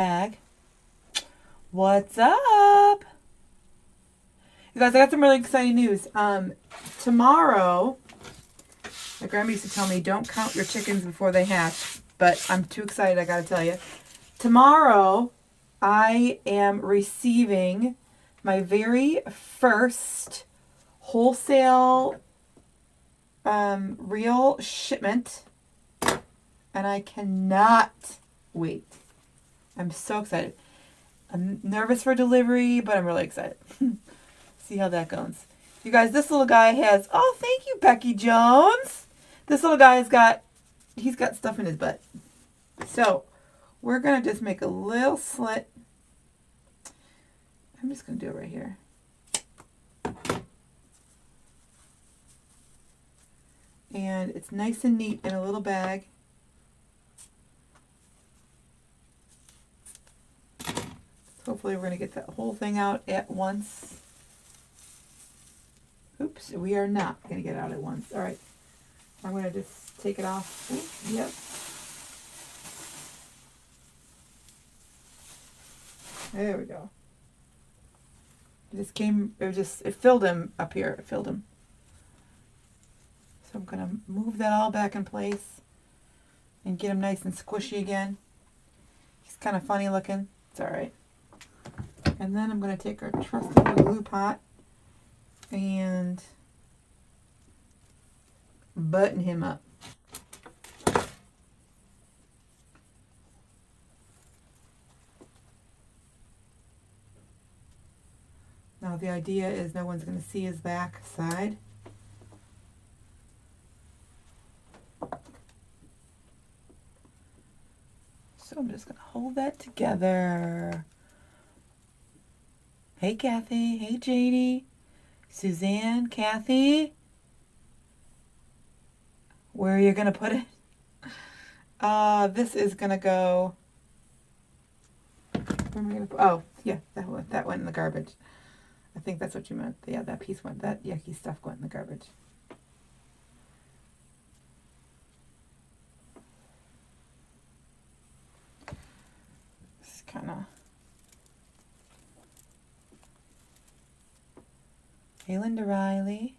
Bag. What's up? You guys, I got some really exciting news. Tomorrow, my grandma used to tell me, don't count your chickens before they hatch, but I'm too excited, I gotta tell you. Tomorrow, I am receiving my very first wholesale real shipment, and I cannot wait. I'm so excited. I'm nervous for delivery, but I'm really excited. See how that goes. You guys, this little guy has, oh, thank you, Becky Jones. This little guy he's got stuff in his butt. So, we're going to just make a little slit. I'm just going to do it right here. And it's nice and neat in a little bag. Hopefully we're going to get that whole thing out at once. Oops, we are not going to get it out at once. All right. I'm going to just take it off. Ooh, yep. There we go. It filled him up here. It filled him. So I'm going to move that all back in place and get him nice and squishy again. He's kind of funny looking. It's all right. And then I'm going to take our trusty glue pot and button him up. Now the idea is no one's going to see his back side. So I'm just going to hold that together. Hey, Kathy. Hey, JD. Suzanne, Kathy. Where are you going to put it? This is going to go... Where am I going to put... Oh, yeah, that went in the garbage. I think that's what you meant. Yeah, that piece went... That yucky stuff went in the garbage. Just kind of... Hey, Linda Riley.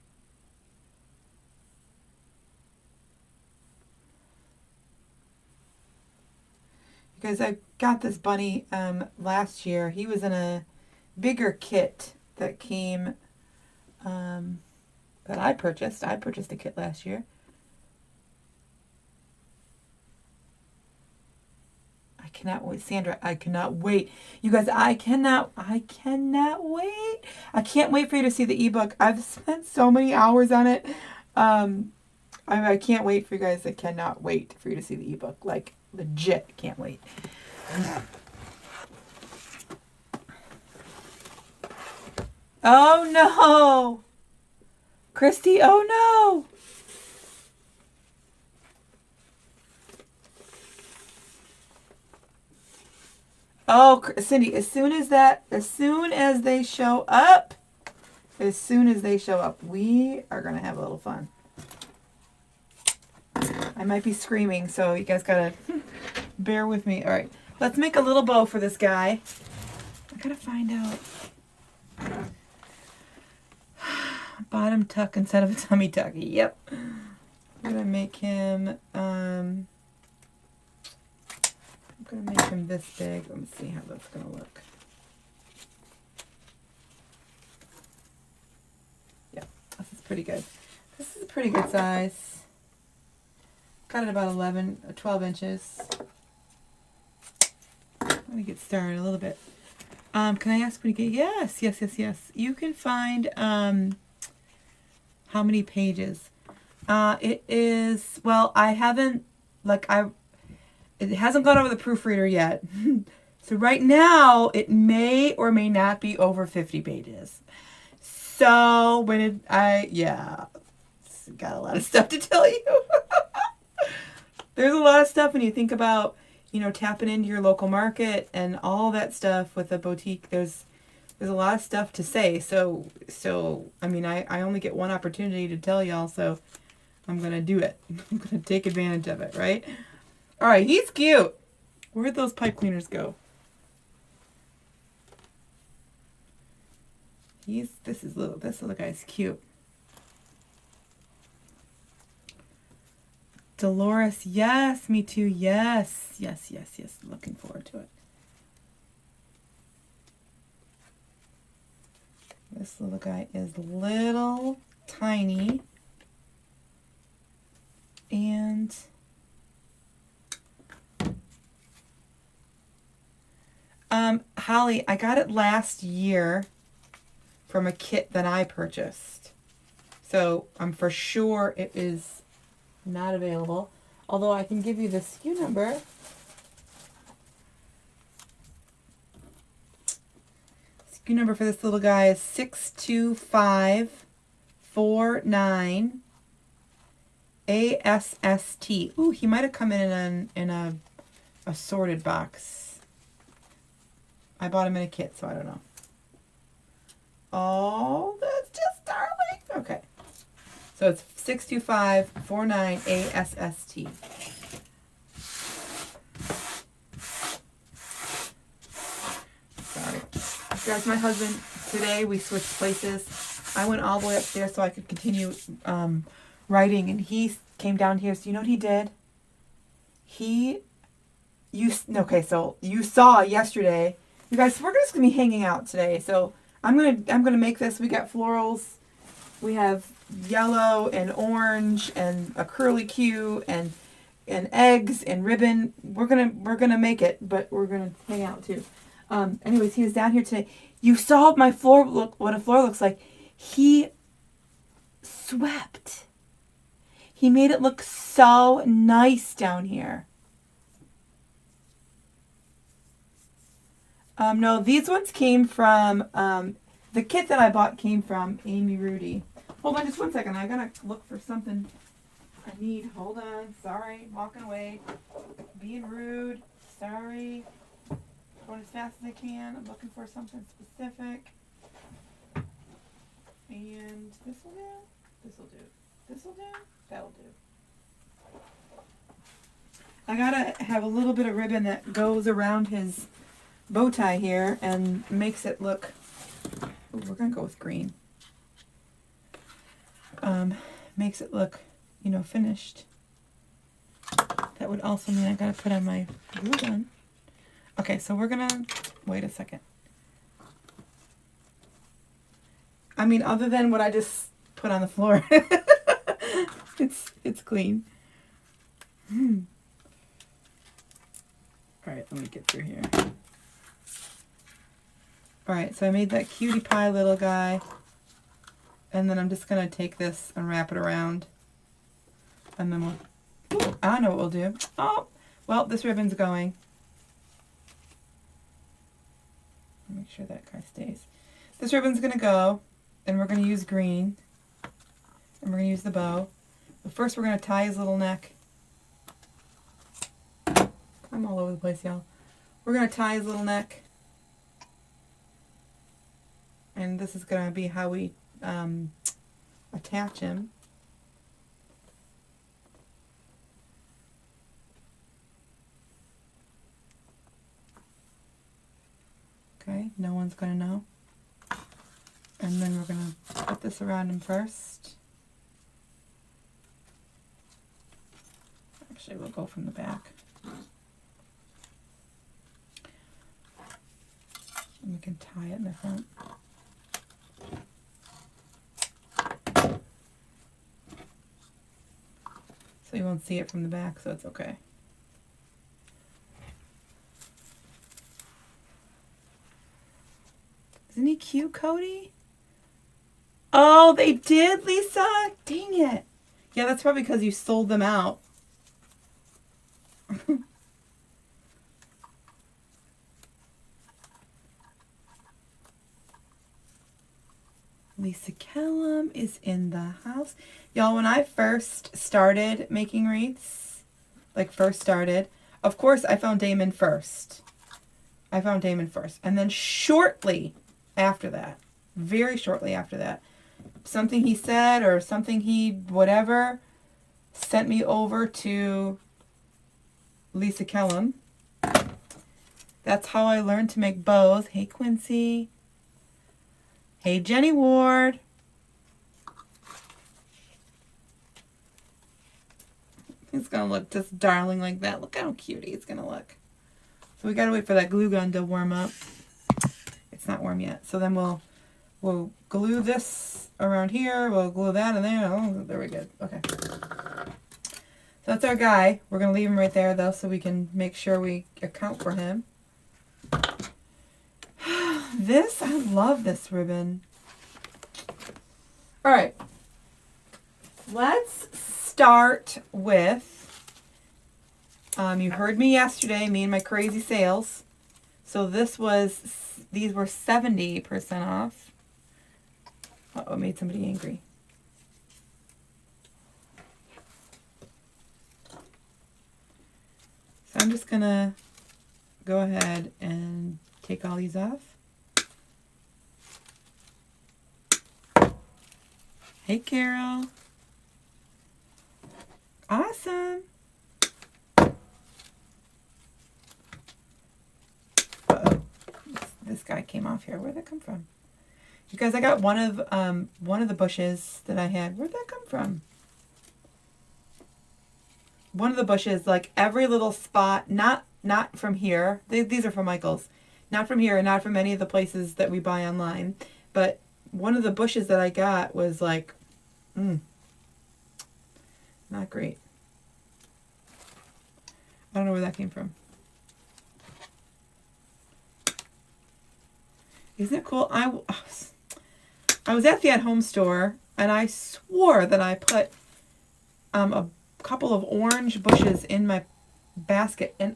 You guys, I got this bunny last year. He was in a bigger kit that came that I purchased. I purchased a kit last year. I cannot wait, Sandra. I cannot wait. You guys, I cannot wait. I can't wait for you to see the ebook. I've spent so many hours on it. I can't wait for you guys. I cannot wait for you to see the ebook. Like, legit, can't wait. Oh no! Christy, oh no! Oh, Cindy, as soon as they show up, we are going to have a little fun. I might be screaming, so you guys got to bear with me. All right, let's make a little bow for this guy. I got to find out. Bottom tuck instead of a tummy tuck. Yep. I'm going to make him... I'm going to make him this big. Let me see how that's going to look. Yeah, this is pretty good. This is a pretty good size. Got it about 12 inches. Let me get started a little bit. Can I ask what you get? Yes. You can find how many pages. It is, well, I haven't, it hasn't gone over the proofreader yet. So right now, it may or may not be over 50 pages. So yeah, it's got a lot of stuff to tell you. There's a lot of stuff when you think about, tapping into your local market and all that stuff with a boutique. There's a lot of stuff to say. So I mean, I only get one opportunity to tell y'all, so I'm going to do it. I'm going to take advantage of it, right? All right, he's cute. Where'd those pipe cleaners go? This little guy's cute. Dolores, yes, me too. Yes. Looking forward to it. This little guy is little, tiny, and Holly, I got it last year from a kit that I purchased. So I'm for sure it is not available. Although I can give you the SKU number. SKU number for this little guy is 62549 ASST. Ooh, he might have come in a assorted box. I bought him in a kit, so I don't know. Oh, that's just darling. Okay. So it's 62549 ASST. Sorry. Guys, my husband, today we switched places. I went all the way upstairs so I could continue writing, and he came down here. So you know what he did? Okay, so you saw yesterday. You guys, we're just gonna be hanging out today. So I'm gonna make this. We got florals. We have yellow and orange and a curly Q and eggs and ribbon. We're gonna make it, but we're gonna hang out too. Anyways, he was down here today. You saw my floor look. What a floor looks like. He swept. He made it look so nice down here. No, these ones came from, the kit that I bought came from Amy Rudy. Hold on just one second. I gotta look for something I need. Hold on. Sorry. Walking away. Being rude. Sorry. Going as fast as I can. I'm looking for something specific. And this will do. This will do. This will do. That'll do. I gotta have a little bit of ribbon that goes around his bow tie here and makes it look, ooh, we're gonna go with green. Makes it look, finished. That would also mean I gotta put on my glue gun. Okay, so we're gonna, wait a second. I mean, other than what I just put on the floor, it's clean. All right, let me get through here. All right, so I made that cutie pie little guy. And then I'm just going to take this and wrap it around. And then I know what we'll do. Oh, well, this ribbon's going. Make sure that guy stays. This ribbon's going to go, and we're going to use green. And we're going to use the bow. But first we're going to tie his little neck. I'm all over the place, y'all. We're going to tie his little neck. And this is going to be how we attach him. Okay, no one's going to know. And then we're going to put this around him first. Actually, we'll go from the back. And we can tie it in the front. So you won't see it from the back, so it's okay. Isn't he cute, Cody? Oh, they did, Lisa? Dang it. Yeah, that's probably because you sold them out. Lisa Kellum is in the house. Y'all, when I first started making wreaths, of course I found Damon first. And then shortly after that, very shortly after that, something he said or something he whatever sent me over to Lisa Kellum. That's how I learned to make bows. Hey, Quincy. Hey, Jenny Ward. He's going to look just darling like that. Look how cute he's going to look. So we got to wait for that glue gun to warm up. It's not warm yet. So then we'll glue this around here. We'll glue that in there. Oh, there we go. Okay. So that's our guy. We're going to leave him right there, though, so we can make sure we account for him. This, I love this ribbon. All right. Let's start with, you heard me yesterday, me and my crazy sales. So these were 70% off. Uh-oh, made somebody angry. So I'm just going to go ahead and take all these off. Hey, Carol. Awesome. Uh-oh. This guy came off here. Where'd that come from? You guys, I got one of the bushes that I had. Where'd that come from? One of the bushes, like every little spot, not from here. These are from Michael's. Not from here, and not from any of the places that we buy online. But one of the bushes that I got was like, not great. I don't know where that came from. Isn't it cool? I was at the at-home store, and I swore that I put a couple of orange bushes in my basket, and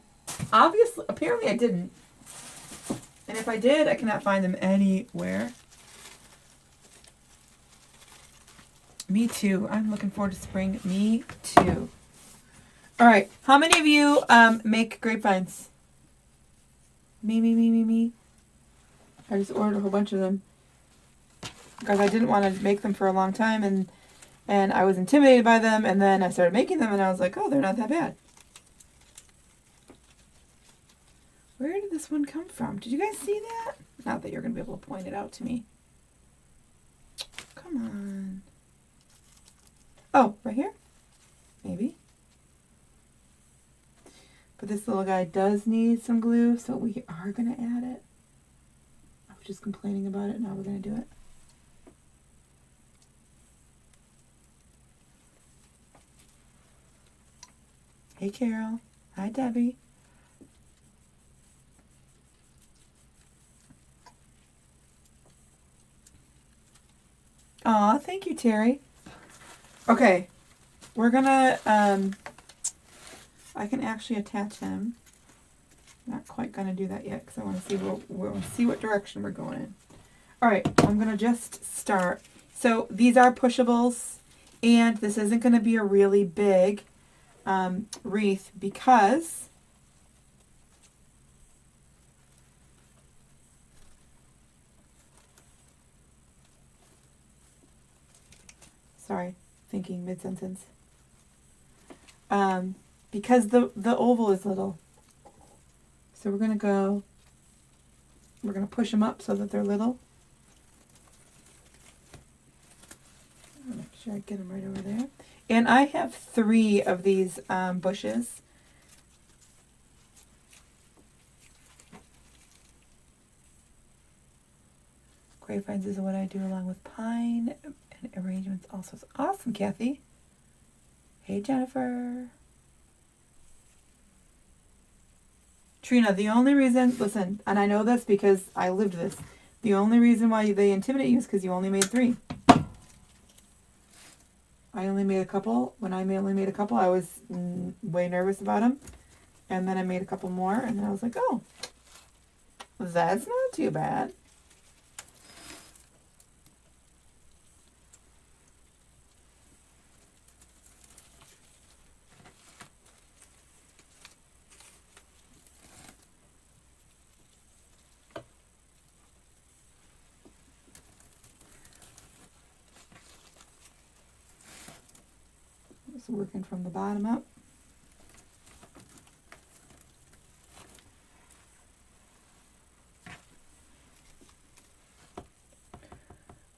apparently I didn't. And if I did, I cannot find them anywhere. Me too. I'm looking forward to spring. Me too. All right. How many of you make grapevines? Me. I just ordered a whole bunch of them because I didn't want to make them for a long time, and I was intimidated by them, and then I started making them, and I was like, oh, they're not that bad. Where did this one come from? Did you guys see that? Not that you're going to be able to point it out to me. Come on. Oh, right here? Maybe. But this little guy does need some glue, so we are going to add it. I was just complaining about it. Now we're going to do it. Hey, Carol. Hi, Debbie. Aw, thank you, Terry. Okay, we're gonna, I can actually attach him. Not quite gonna do that yet because I want to see what direction we're going in. All right, I'm gonna just start. So these are pushables, and this isn't gonna be a really big wreath because sorry, thinking mid-sentence. Because the oval is little. So we're going to push them up so that they're little. I'll make sure I get them right over there. And I have 3 of these bushes. Grapevines is what I do along with pine and arrangements also. Awesome, Kathy. Hey, Jennifer. Trina, the only reason, listen, and I know this because I lived this, the only reason why they intimidate you is because you only made 3. I only made a couple. When I only made a couple, I was way nervous about them. And then I made a couple more, and then I was like, oh, that's not too bad. Just working from the bottom up.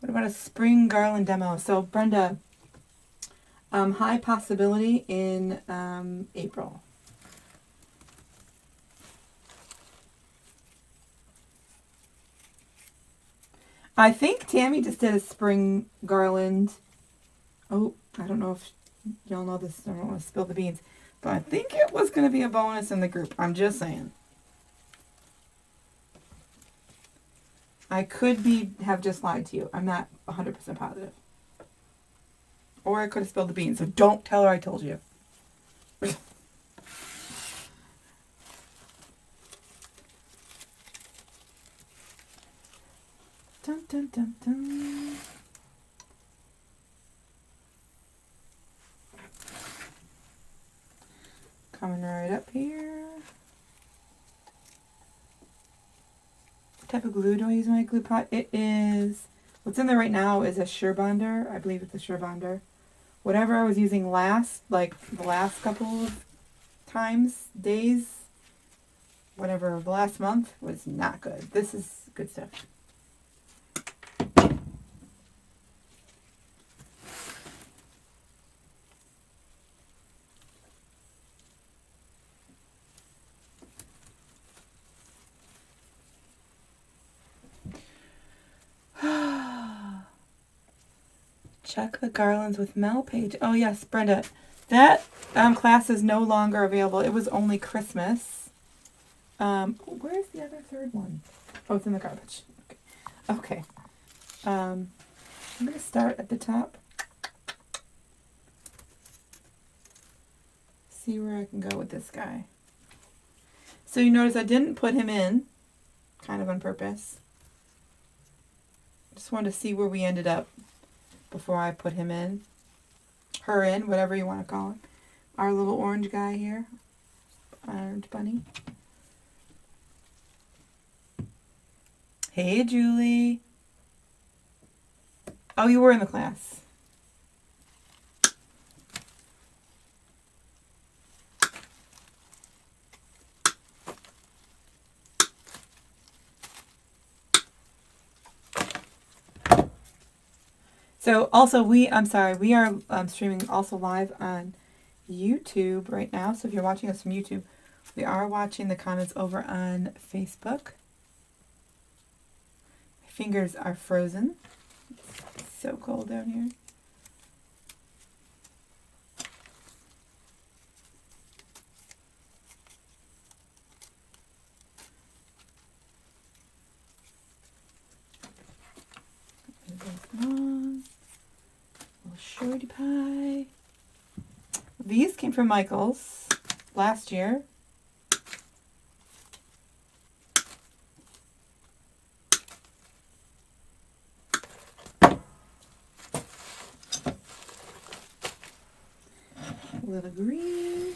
What about a spring garland demo? So Brenda, high possibility in April. I think Tammy just did a spring garland. Oh, I don't know if y'all know this. I don't want to spill the beans. But I think it was going to be a bonus in the group. I'm just saying. I could have just lied to you. I'm not 100% positive. Or I could have spilled the beans. So don't tell her I told you. Dun, dun, dun, dun. Coming right up here. What type of glue do I use in my glue pot? It is, what's in there right now is a Sure Bonder. I believe it's a Sure Bonder. Whatever I was using last, like the last couple of times, days, whatever, the last month was not good. This is good stuff. Check the garlands with Mel page. Oh yes, Brenda, that class is no longer available. It was only Christmas. Where's the other third one? Oh, it's in the garbage. Okay. I'm gonna start at the top. See where I can go with this guy. So you notice I didn't put him in, kind of on purpose. Just wanted to see where we ended up before I put him in. Her in, whatever you want to call him. Our little orange guy here. Orange bunny. Hey, Julie. Oh, you were in the class. So also we are streaming also live on YouTube right now. So if you're watching us from YouTube, we are watching the comments over on Facebook. My fingers are frozen. It's so cold down here. Shorty pie. These came from Michael's last year. A little green.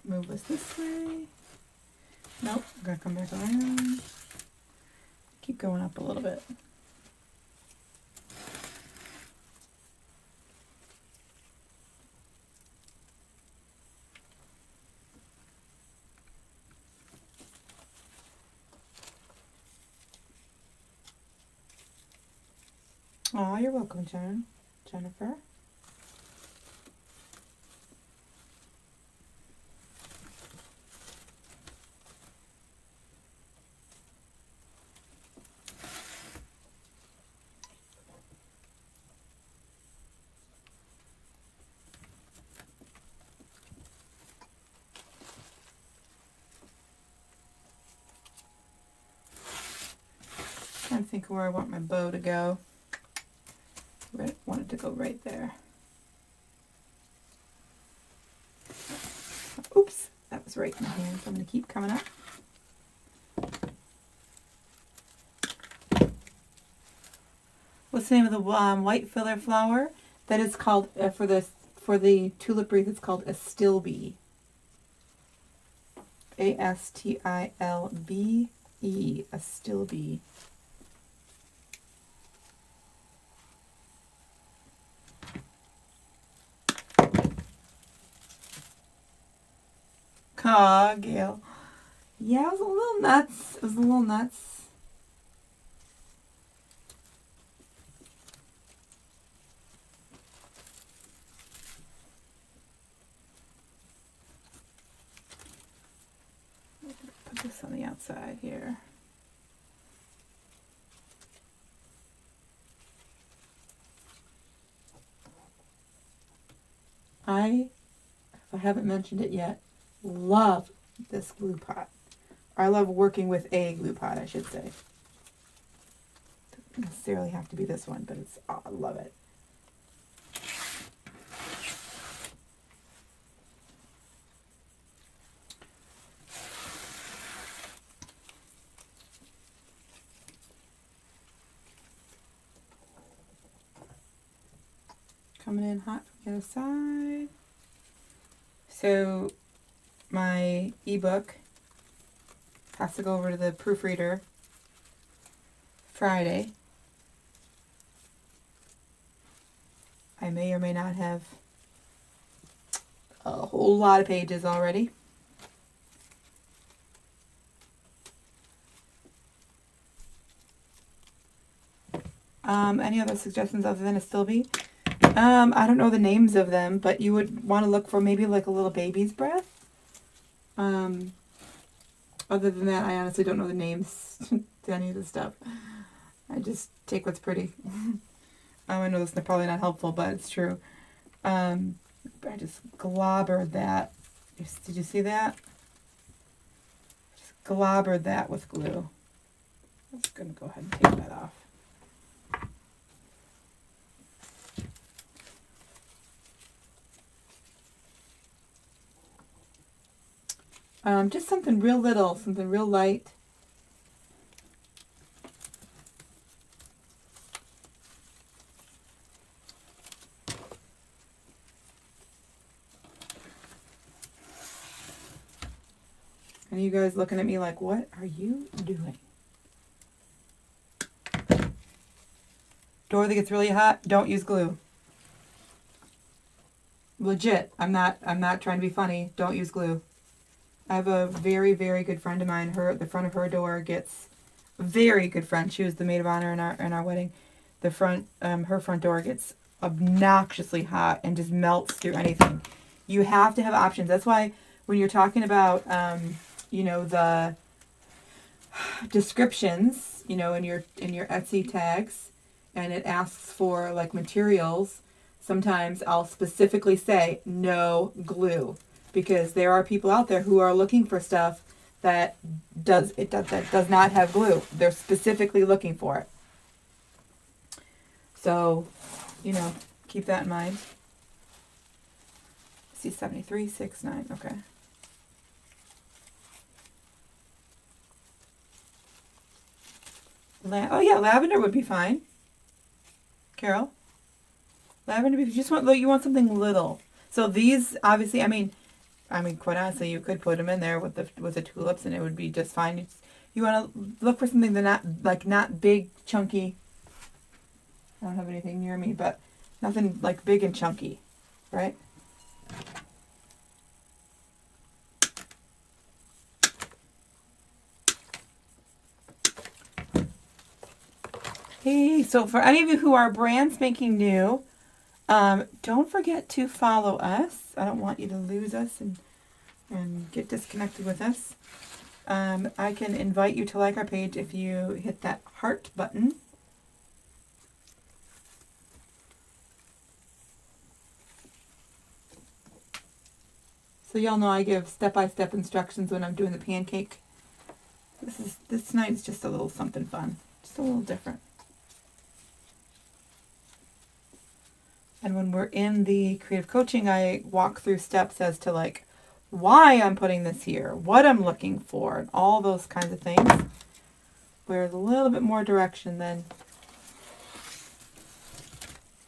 Move us this way. Nope, I'm gonna come back around. Keep going up a little bit. Oh, you're welcome, Jennifer. Trying to think where I want my bow to go. I want it to go right there. Oops, that was right in my hand, so I'm going to keep coming up. What's the name of the white filler flower? That is called, for the tulip wreath, it's called Astilbe. A-S-T-I-L-B-E, Astilbe. Aw, Gail. Yeah, it was a little nuts. on the outside here. If I haven't mentioned it yet, love this glue pot. I love working with a glue pot, I should say. Doesn't necessarily have to be this one, but it's, oh, I love it. Coming in hot from the other side. So my ebook has to go over to the proofreader Friday. I may or may not have a whole lot of pages already. Any other suggestions other than a Stilby? I don't know the names of them, but you would want to look for maybe like a little baby's breath. Other than that, I honestly don't know the names to any of this stuff. I just take what's pretty. I know this is probably not helpful, but it's true. I just globbered that. Did you see that? Just globbered that with glue. I'm just going to go ahead and take that off. Just something real little, something real light. And you guys looking at me like, what are you doing? Door that gets really hot, don't use glue. Legit, I'm not trying to be funny. Don't use glue. I have a very, very good friend of mine. The front of her door gets, very good friend. She was the maid of honor in our wedding. The front, her front door gets obnoxiously hot and just melts through anything. You have to have options. That's why when you're talking about, you know, the descriptions, you know, in your Etsy tags, and it asks for like materials, sometimes I'll specifically say no glue. Because there are people out there who are looking for stuff that does not have glue. They're specifically looking for it. So, you know, keep that in mind. See 7369. Okay. Oh yeah, lavender would be fine. Carol, lavender. You want something little. So these obviously, I mean, quite honestly, you could put them in there with the tulips, and it would be just fine. You want to look for something that's not big, chunky. I don't have anything near me, but nothing like big and chunky, right? Hey, so for any of you who are brand spanking new, don't forget to follow us. I don't want you to lose us and get disconnected with us. I can invite you to like our page if you hit that heart button. So y'all know I give step-by-step instructions when I'm doing the pancake. This night is just a little something fun, just a little different. And when we're in the creative coaching, I walk through steps as to like why I'm putting this here, what I'm looking for, and all those kinds of things. Where there's a little bit more direction than,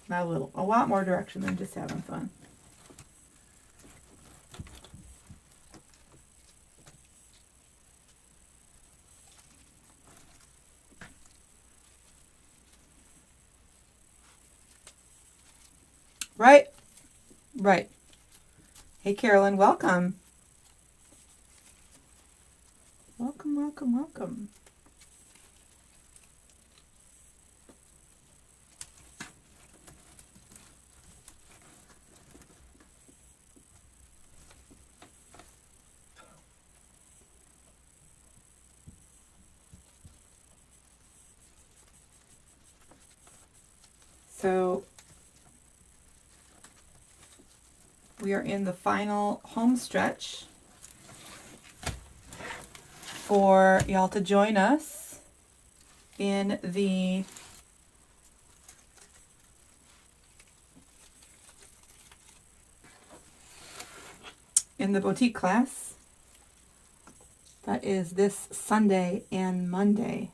not a little, a lot more direction than just having fun. Right? Right. Hey, Carolyn, welcome. Welcome, welcome, welcome. So we are in the final home stretch for y'all to join us in the boutique class. That is this Sunday and Monday.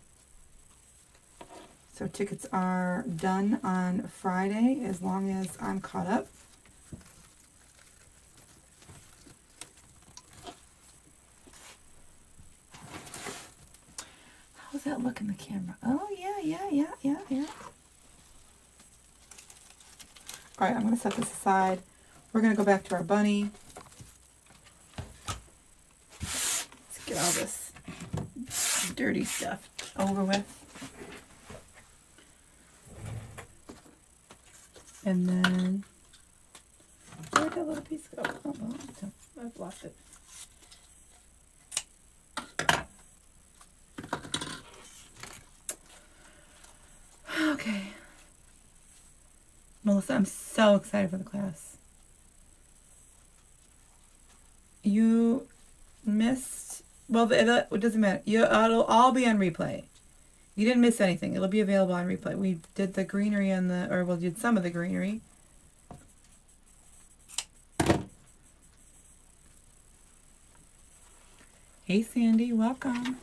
So tickets are done on Friday as long as I'm caught up. How's that look in the camera? Oh, yeah. All right, I'm going to set this aside. We're going to go back to our bunny. Let's get all this dirty stuff over with. And then, where'd that little piece go? Oh, well, I've lost it. Okay. Melissa, I'm so excited for the class. You missed, well, it doesn't matter. It'll all be on replay. You didn't miss anything. It'll be available on replay. We did the greenery we did some of the greenery. Hey, Sandy, welcome.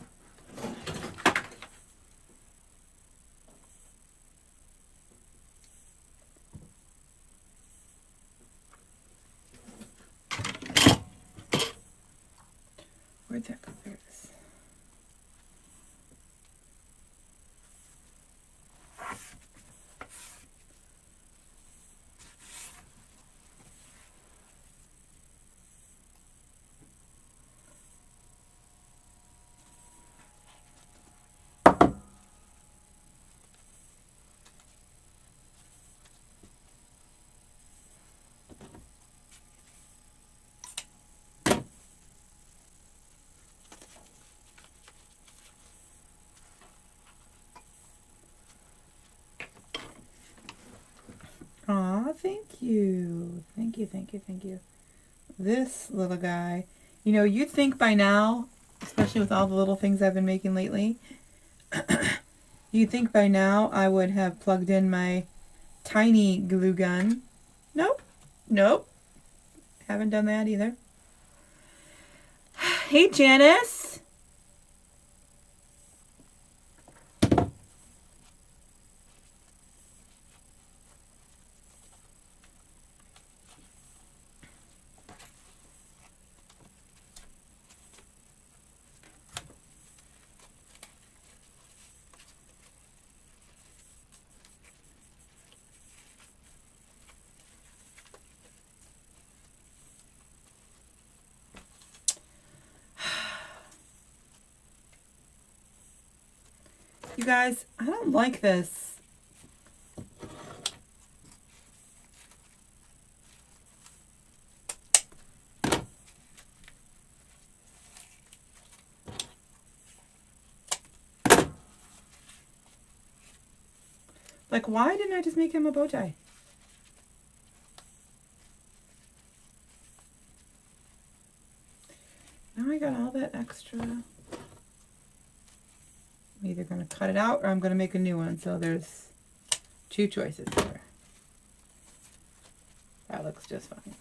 Where'd that go? There it is. Aw, thank you. Thank you. This little guy, you'd think by now, especially with all the little things I've been making lately, you'd think by now I would have plugged in my tiny glue gun. Nope. Haven't done that either. Hey, Janice. You guys, I don't like this. Like, why didn't I just make him a bow tie? Now I got all that extra. I'm either going to cut it out or I'm going to make a new one. So there's two choices there. That looks just fine.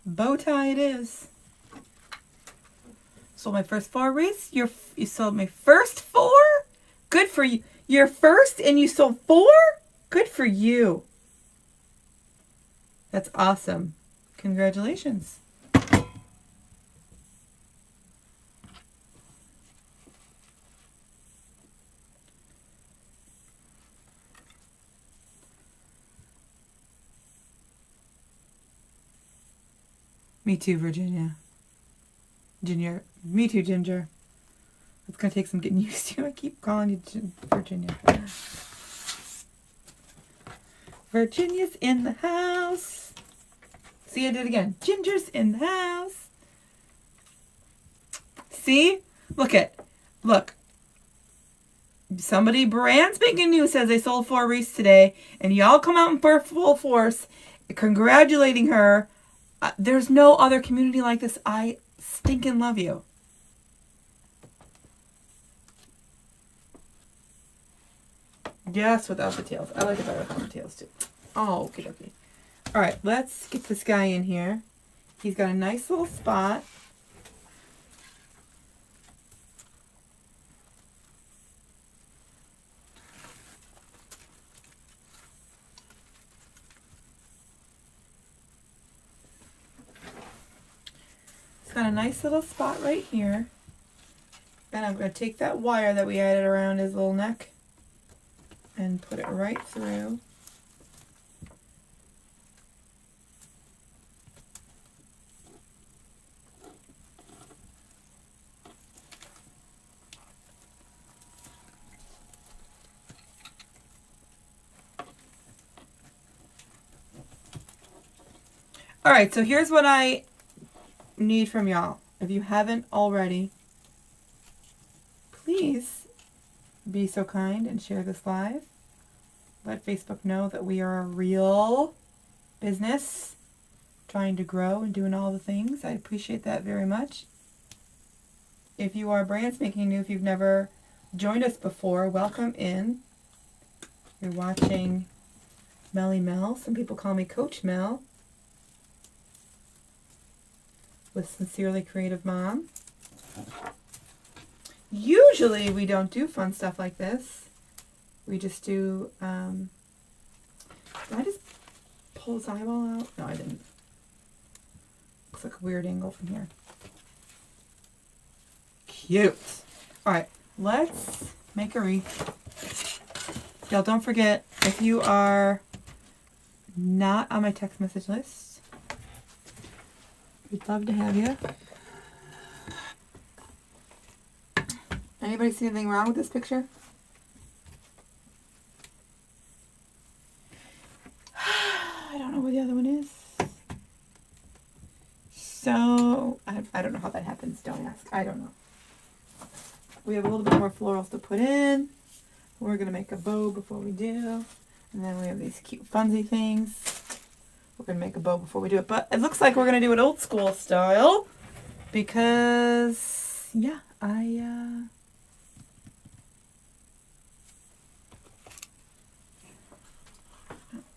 Bow tie it is. Sold my first 4 wreaths. You sold my first 4? Good for you. Your first and you sold 4? Good for you. That's awesome. Congratulations. Me too, Virginia. Ginger. Me too, Ginger. It's going to take some getting used to. I keep calling you Virginia. Virginia's in the house. See, I did it again. Ginger's in the house. See? Look. Somebody brand spanking new says they sold 4 wreaths today, and y'all come out in full force congratulating her. There's no other community like this. I stinking love you. Yes, without the tails. I like it better without the tails too. Oh, okay. All right, let's get this guy in here. He's got a nice little spot. It's got a nice little spot right here. And I'm going to take that wire that we added around his little neck and put it right through. All right, so here's what I need from y'all. If you haven't already, please be so kind and share this live. Let Facebook know that we are a real business trying to grow and doing all the things. I appreciate that very much. If you are brand spanking new, if you've never joined us before, welcome in. You're watching Melly Mel. Some people call me Coach Mel. With Sincerely Creative Mom. Usually we don't do fun stuff like this. We just do, did I just pull his eyeball out? No, I didn't. Looks like a weird angle from here. Cute. All right, let's make a wreath. Y'all don't forget, if you are not on my text message list, we'd love to have you. Anybody see anything wrong with this picture? I don't know where the other one is. So, I don't know how that happens. Don't ask. I don't know. We have a little bit more florals to put in. We're going to make a bow before we do. And then we have these cute funsy things. We're going to make a bow before we do it. But it looks like we're going to do it old school style. Because, yeah,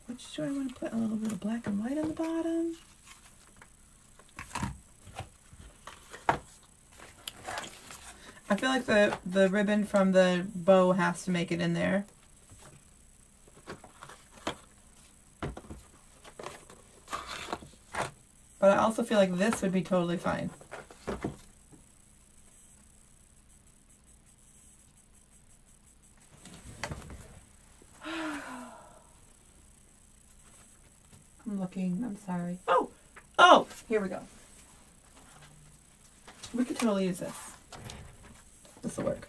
which do I want to put? A little bit of black and white on the bottom. I feel like the ribbon from the bow has to make it in there. But I also feel like this would be totally fine. I'm looking, I'm sorry. Oh, here we go. We could totally use this. This will work.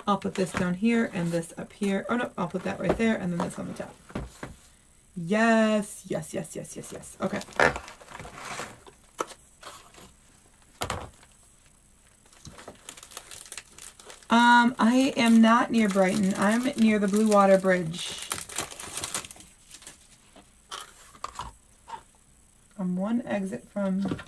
I'll put this down here and this up here. Oh no, I'll put that right there and then this on the top. Yes. Okay. I am not near Brighton. I'm near the Blue Water Bridge. I'm one exit from...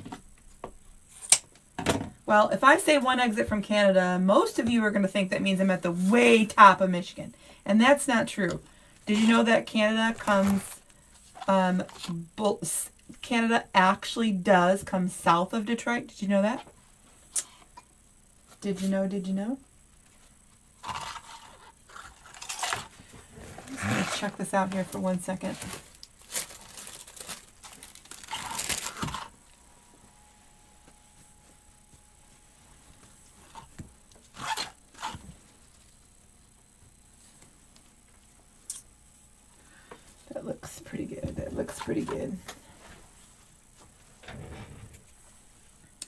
Well, if I say one exit from Canada, most of you are going to think that means I'm at the way top of Michigan. And that's not true. Did you know that Canada comes... Canada actually does come south of Detroit? Did you know that? Did you know? I'm just going to check this out here for 1 second. That looks pretty good.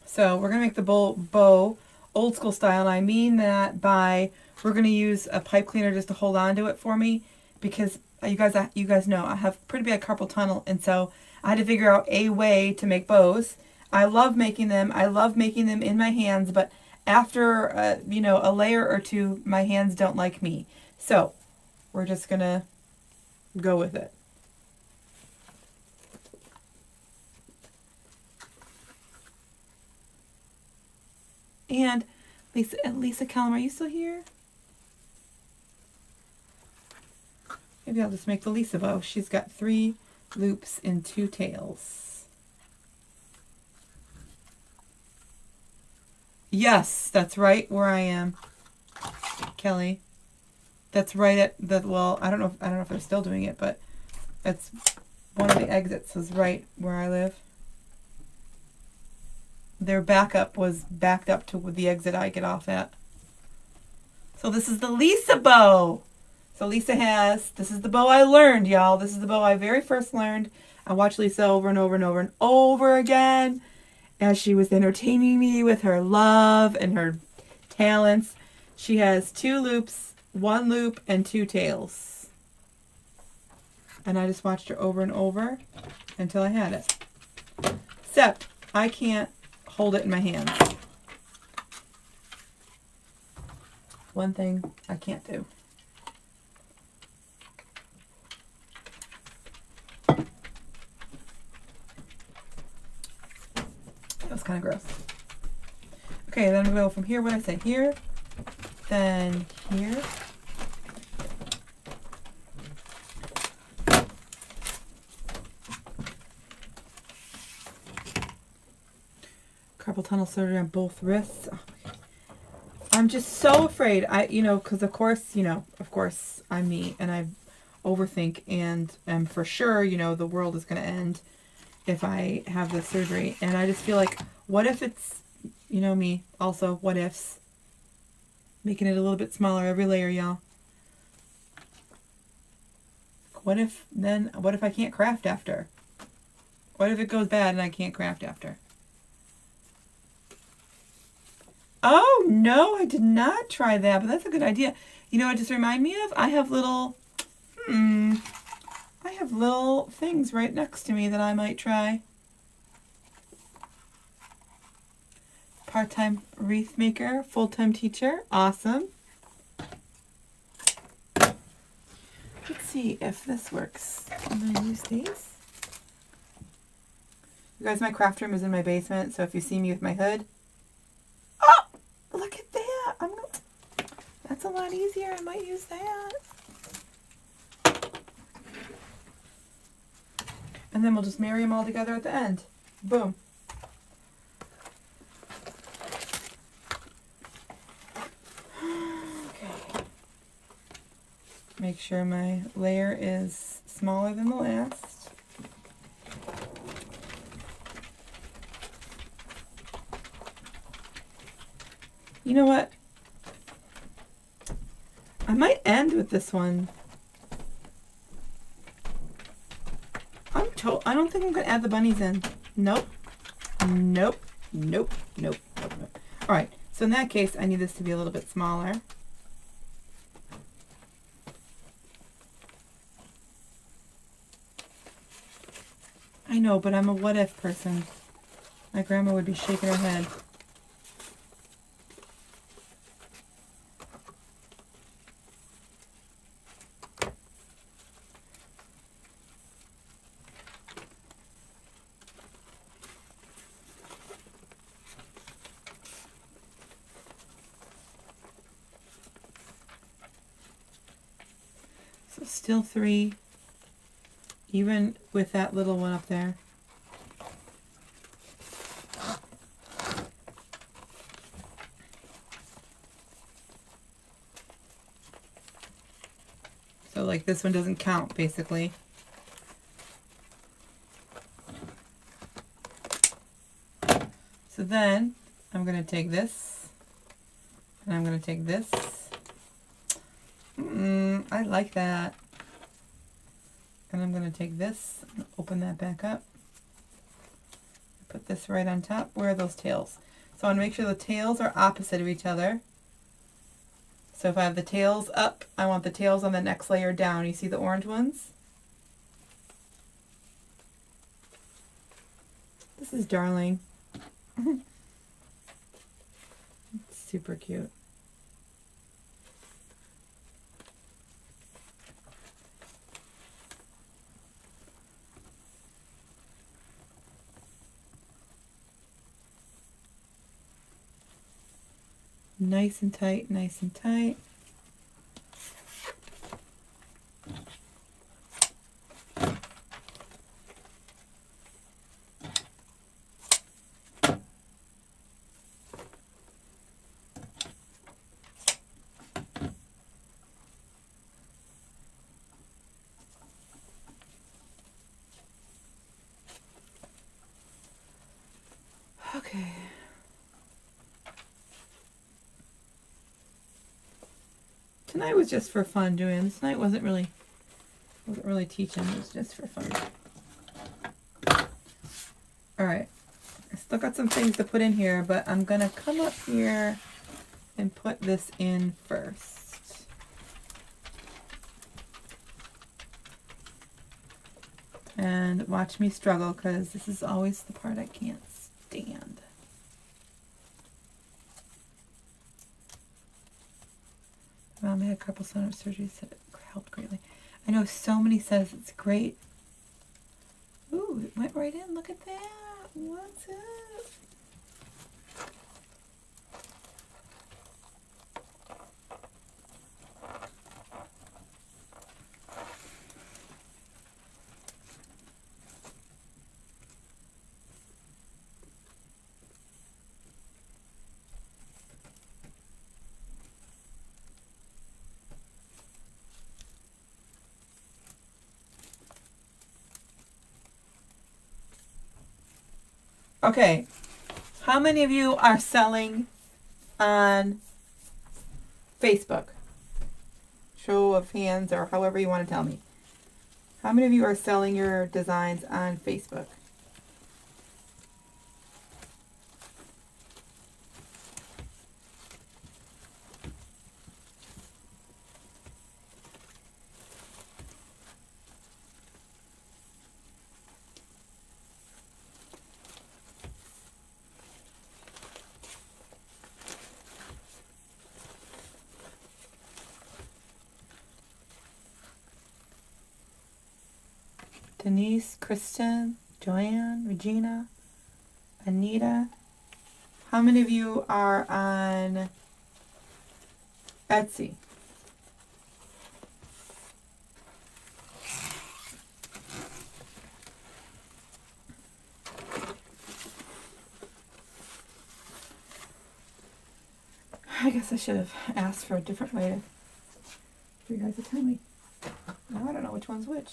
So we're going to make the bow old school style, and I mean that by we're going to use a pipe cleaner just to hold on to it for me, because You guys know I have pretty bad carpal tunnel, and so I had to figure out a way to make bows. I love making them. I love making them in my hands, but after you know, a layer or two, my hands don't like me. So we're just gonna go with it. And Lisa Callum, are you still here? Maybe I'll just make the Lisa bow. She's got 3 loops and 2 tails. Yes, that's right where I am, Kelly. That's right at the, well, I don't know if they're still doing it, but that's one of the exits was right where I live. Their backup was backed up to the exit I get off at. So this is the Lisa bow. So Lisa has, this is the bow I learned, y'all. This is the bow I very first learned. I watched Lisa over and over and over and over again as she was entertaining me with her love and her talents. She has 2 loops, 1 loop, and 2 tails. And I just watched her over and over until I had it. Except I can't hold it in my hands. One thing I can't do. That was kind of gross. Okay, then we go from here. What did I say? Here, then here. Carpal tunnel surgery on both wrists. Oh my God. I'm just so afraid. You know, because of course, I'm me and I overthink, and I'm for sure, you know, the world is going to end if I have this surgery. And I just feel like, what if it's, you know me, also, what ifs? Making it a little bit smaller every layer, y'all. What if I can't craft after? What if it goes bad and I can't craft after? Oh, no, I did not try that, but that's a good idea. You know what it just reminded me of? I have little things right next to me that I might try. Part-time wreath maker, full-time teacher. Awesome. Let's see if this works. I'm going to use these. You guys, my craft room is in my basement, so if you see me with my hood, oh, look at that. That's a lot easier. I might use that. And then we'll just marry them all together at the end. Boom. Okay. Make sure my layer is smaller than the last. You know what? I might end with this one. I don't think I'm going to add the bunnies in. Nope. Nope. Nope. Nope. Nope. Nope. All right. So in that case, I need this to be a little bit smaller. I know, but I'm a what if person. My grandma would be shaking her head. So still 3, even with that little one up there. So like this one doesn't count basically. So then I'm going to take this and I'm going to take this. I like that. And I'm going to take this and open that back up. Put this right on top. Where are those tails? So I want to make sure the tails are opposite of each other. So if I have the tails up, I want the tails on the next layer down. You see the orange ones? This is darling. It's super cute. Nice and tight, nice and tight. Okay. Tonight was just for fun doing this. Tonight wasn't really teaching, it was just for fun. Alright. I still got some things to put in here, but I'm gonna come up here and put this in first. And watch me struggle, because this is always the part I can't stand. Mom had carpal tunnel surgery, said it helped greatly. I know so many says it's great. Ooh, it went right in. Look at that. What's up? Okay, how many of you are selling on Facebook? Show of hands, or however you want to tell me. How many of you are selling your designs on Facebook? Denise, Kristen, Joanne, Regina, Anita. How many of you are on Etsy? I guess I should have asked for a different way for you guys to tell me. Now I don't know which one's which.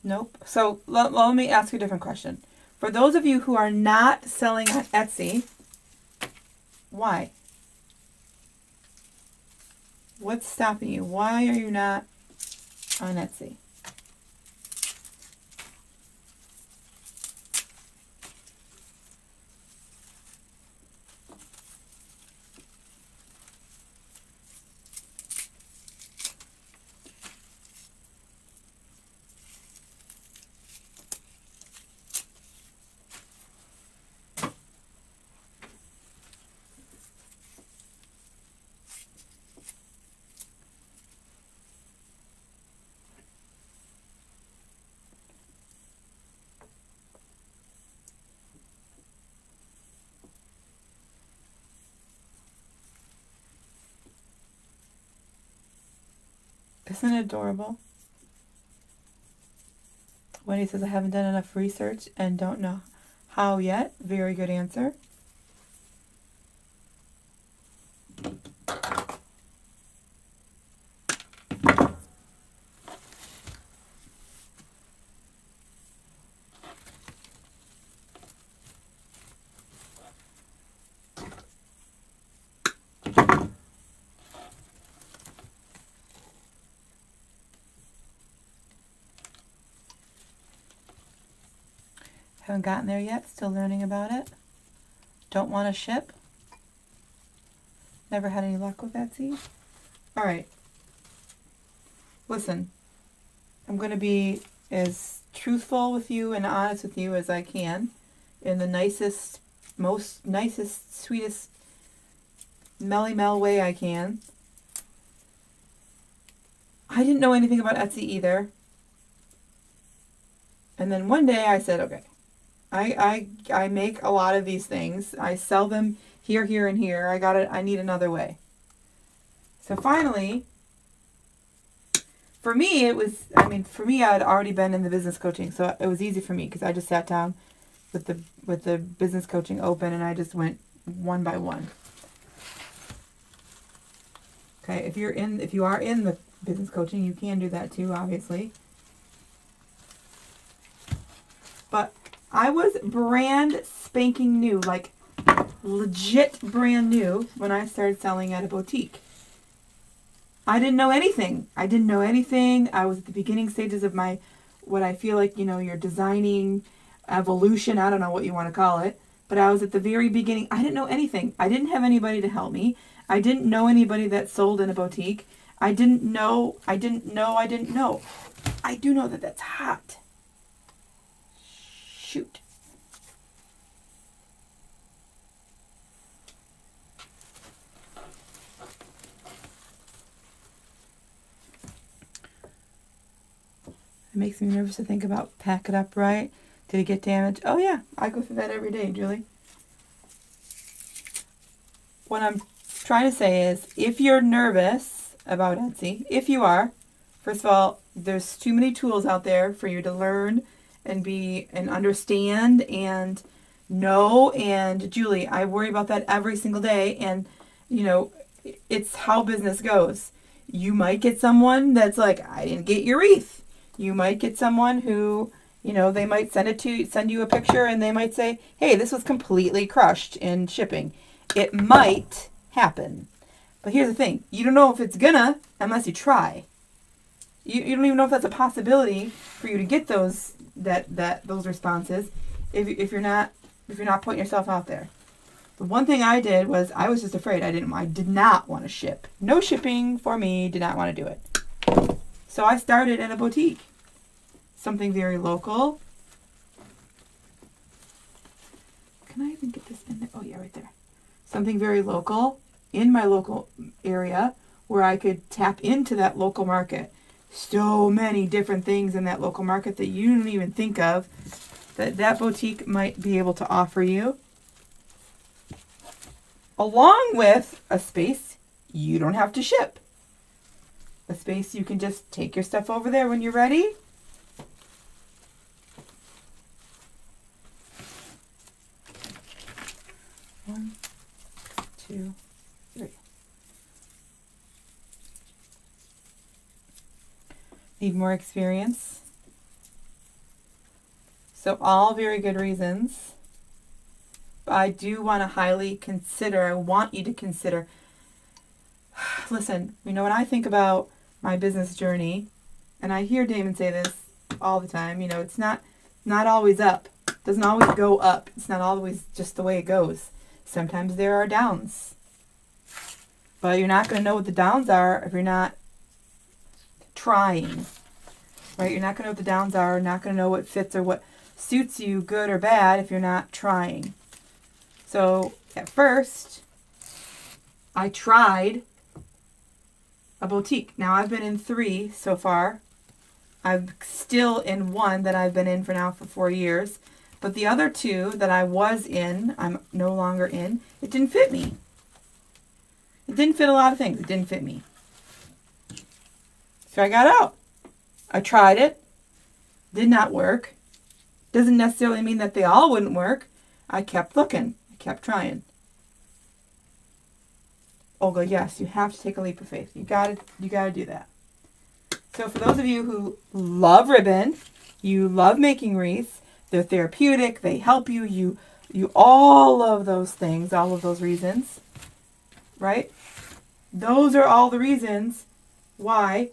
Nope. So let me ask you a different question. For those of you who are not selling on Etsy, why? What's stopping you? Why are you not on Etsy? Isn't it adorable? Wendy says, I haven't done enough research and don't know how yet. Very good answer. Haven't gotten there yet, still learning about it. Don't want to ship. Never had any luck with Etsy. All right. Listen, I'm going to be as truthful with you and honest with you as I can in the nicest, sweetest, melly-mel way I can. I didn't know anything about Etsy either. And then one day I said, okay, I make a lot of these things. I sell them here, here, and here. I need another way. So finally, for me, for me, I'd already been in the business coaching, so it was easy for me because I just sat down with the business coaching open and I just went one by one. Okay, if you are in the business coaching, you can do that too, obviously. But I was brand spanking new, like legit brand new when I started selling at a boutique. I didn't know anything. I was at the beginning stages of my, what I feel like, your designing evolution. I don't know what you want to call it. But I was at the very beginning. I didn't know anything. I didn't have anybody to help me. I didn't know anybody that sold in a boutique. I didn't know. I do know that that's hot. Shoot. It makes me nervous to think about pack it up right. Did it get damaged? Oh yeah, I go through that every day, Julie. What I'm trying to say is, if you're nervous about Etsy, if you are, first of all, there's too many tools out there for you to learn and understand and know. And Julie, I worry about that every single day. And, it's how business goes. You might get someone that's like, I didn't get your wreath. You might get someone who, they might send you a picture and they might say, hey, this was completely crushed in shipping. It might happen. But here's the thing. You don't know if it's gonna unless you try. You don't even know if that's a possibility for you to get those responses if you're not putting yourself out there. The one thing I did was I was just afraid. I did not want to ship. No shipping for me. Did not want to do it. So I started in a boutique. Something very local. Can I even get this in there? Oh yeah, right there. Something very local in my local area where I could tap into that local market. So many different things in that local market that you don't even think of that boutique might be able to offer you. Along with a space you don't have to ship. A space you can just take your stuff over there when you're ready. One, two, three. Need more experience. So all very good reasons. But I do want to highly consider, I want you to consider, listen, when I think about my business journey, and I hear Damon say this all the time, it's not always up. It doesn't always go up. It's not always just the way it goes. Sometimes there are downs. But you're not going to know what the downs are if you're not trying. Right? You're not going to know what the downs are, not going to know what fits or what suits you, good or bad, if you're not trying. So at first, I tried a boutique. Now I've been in 3 so far. I'm still in 1 that I've been in for 4 years. But the other 2 that I was in, I'm no longer in, it didn't fit me. It didn't fit a lot of things. It didn't fit me. So I got out. I tried it. Did not work. Doesn't necessarily mean that they all wouldn't work. I kept looking. I kept trying. Olga, yes, you have to take a leap of faith. You gotta do that. So for those of you who love ribbon, you love making wreaths, they're therapeutic, they help you, you all of those things, all of those reasons, right? Those are all the reasons why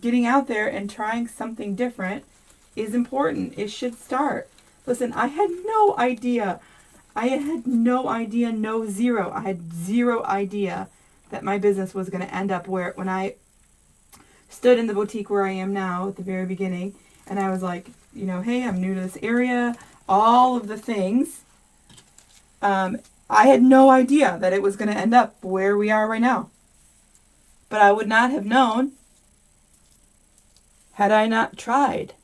getting out there and trying something different is important. It should start. Listen, I had no idea. I had no idea, zero. I had zero idea that my business was going to end up where, when I stood in the boutique where I am now at the very beginning, and I was like, you know, hey, I'm new to this area, all of the things. I had no idea that it was going to end up where we are right now. But I would not have known had I not tried.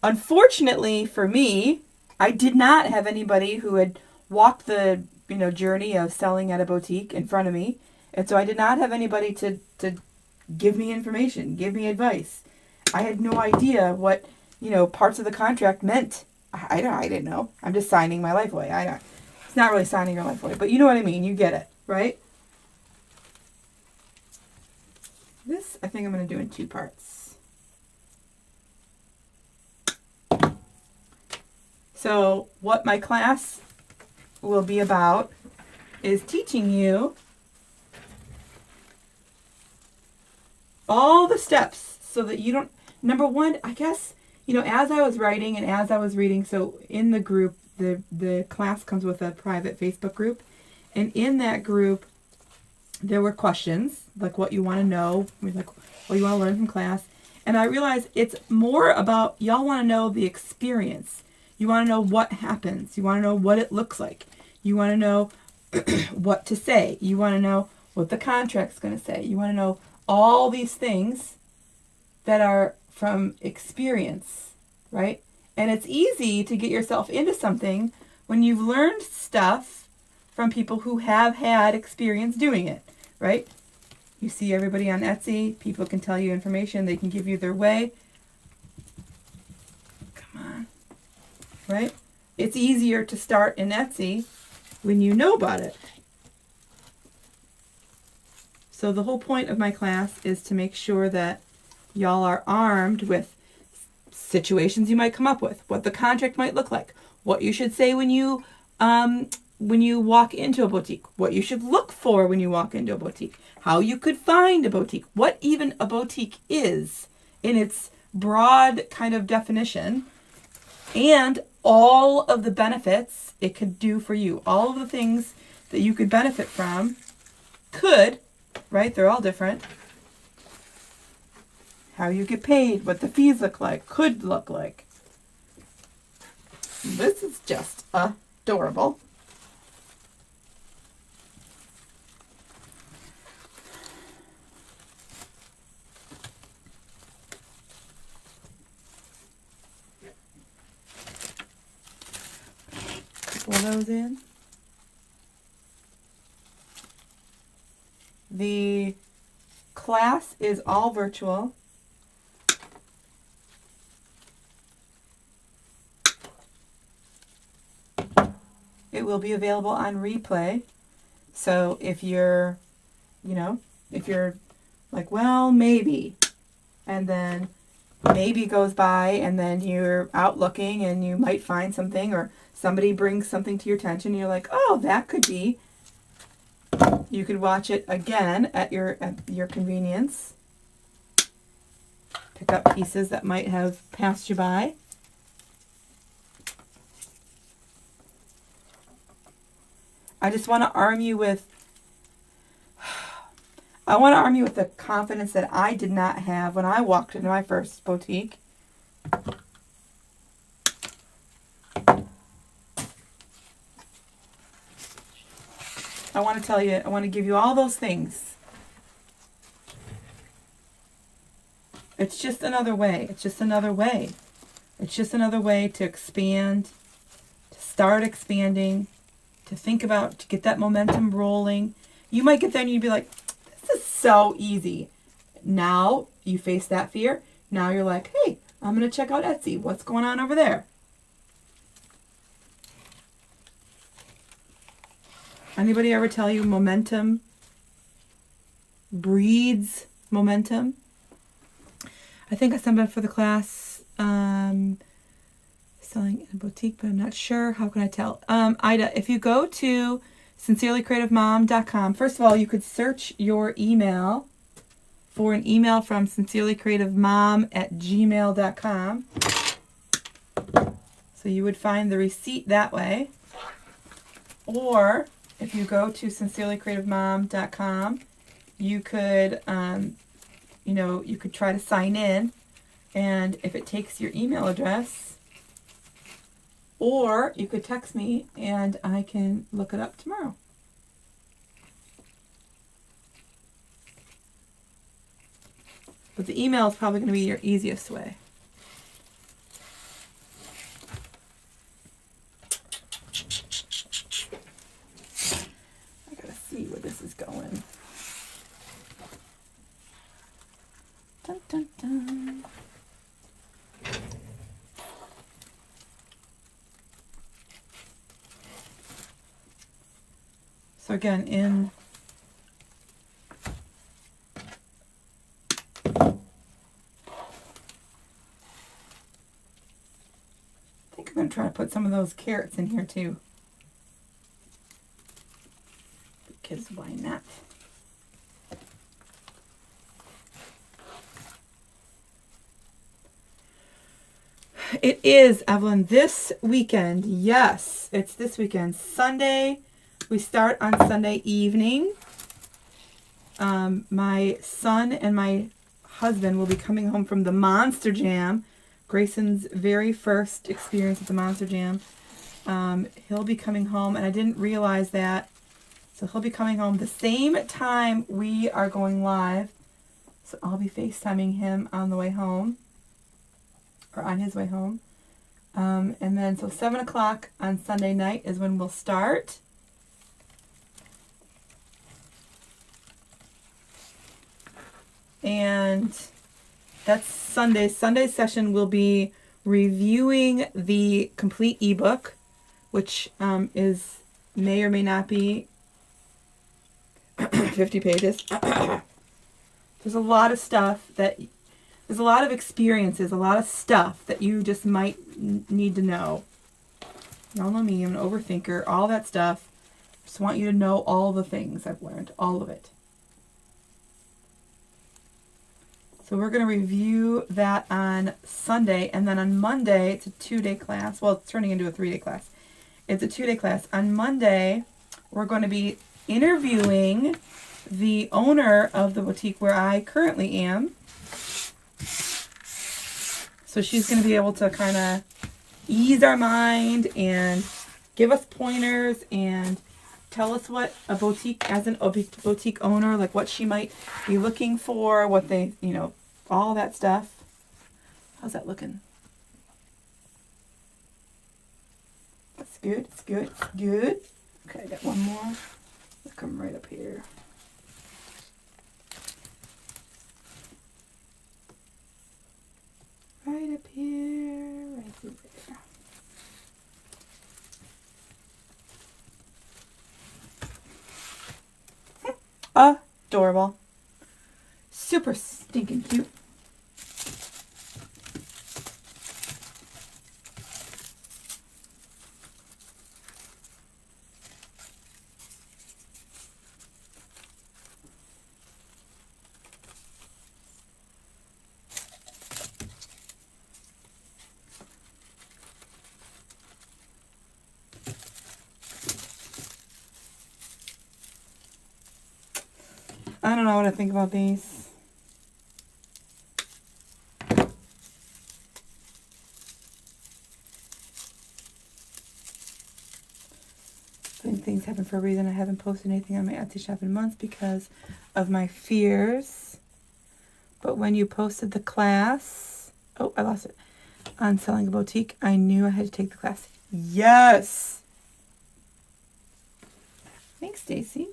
Unfortunately for me, I did not have anybody who had walked the, you know, journey of selling at a boutique in front of me. And so I did not have anybody to give me information, give me advice. I had no idea what, you know, parts of the contract meant. I didn't know. I'm just signing my life away. It's not really signing your life away, but you know what I mean. You get it, right? This, I think I'm going to do in 2 parts. So what my class will be about is teaching you all the steps so that you don't, number one, I guess, you know, as I was writing and as I was reading, so in the group, the class comes with a private Facebook group, and in that group, there were questions, like what you want to know, like what you want to learn from class. And I realized it's more about, y'all want to know the experience. You want to know what happens. You want to know what it looks like. You want to know what to say. You want to know what the contract's going to say. You want to know all these things that are from experience, right? And it's easy to get yourself into something when you've learned stuff from people who have had experience doing it, right? You see everybody on Etsy. People can tell you information. They can give you their way. Come on. Right? It's easier to start in Etsy when you know about it. So the whole point of my class is to make sure that y'all are armed with situations you might come up with, what the contract might look like, what you should say when you walk into a boutique, what you should look for when you walk into a boutique, how you could find a boutique, what even a boutique is in its broad kind of definition, and all of the benefits it could do for you, all of the things that you could benefit from, right? They're all different. How you get paid, what the fees look like, could look like. This is just adorable. Couple of those in. The class is all virtual. It will be available on replay. So if you're, if you're like, well, maybe, and then maybe goes by, and then you're out looking and you might find something, or somebody brings something to your attention, and you're like, oh, that could be. You could watch it again at your convenience. Pick up pieces that might have passed you by. I just want to arm you with, the confidence that I did not have when I walked into my first boutique. I want to tell you, I want to give you all those things. It's just another way. It's just another way. It's just another way to expand, to start expanding, to think about, to get that momentum rolling. You might get there and you'd be like, this is so easy. Now you face that fear. Now you're like, hey, I'm going to check out Etsy. What's going on over there? Anybody ever tell you momentum breeds momentum? I think I signed up for the class, selling in a boutique, but I'm not sure. How can I tell? Ida, if you go to sincerelycreativemom.com, first of all, you could search your email for an email from sincerelycreativemom@gmail.com. So you would find the receipt that way. Or if you go to sincerelycreativemom.com, you could, you could try to sign in, and if it takes your email address, or you could text me and I can look it up tomorrow. But the email is probably going to be your easiest way. I gotta see where this is going. Dun, dun, dun. So again, I think I'm going to try to put some of those carrots in here too. Because why not? It is, Evelyn, this weekend. Yes, it's this weekend. Sunday. We start on Sunday evening. My son and my husband will be coming home from the Monster Jam. Grayson's very first experience at the Monster Jam. He'll be coming home, and I didn't realize that. So he'll be coming home the same time we are going live. So I'll be FaceTiming him on the way home. Or on his way home. And then, so 7 o'clock on Sunday night is when we'll start. And that's Sunday. Sunday's session will be reviewing the complete ebook, which may or may not be 50 pages. There's a lot of stuff there's a lot of experiences, a lot of stuff that you just might need to know. Y'all know me, I'm an overthinker, all that stuff. Just want you to know all the things I've learned, all of it. So we're going to review that on Sunday, and then on Monday, it's a 2-day class. Well, it's turning into a 3-day class. It's a 2-day class. On Monday, we're going to be interviewing the owner of the boutique where I currently am. So she's going to be able to kind of ease our mind and give us pointers and tell us what a boutique, as a boutique owner, like what she might be looking for, what they, all that stuff. How's that looking? That's good. It's good. It's good. Okay, I got one more. Let's come right up here. Right up here. Right through there. Adorable. Super stinking cute. I don't know what I think about these. I think things happen for a reason. I haven't posted anything on my Etsy shop in months because of my fears. But when you posted the class, oh, I lost it, on selling a boutique, I knew I had to take the class. Yes! Thanks, Stacy.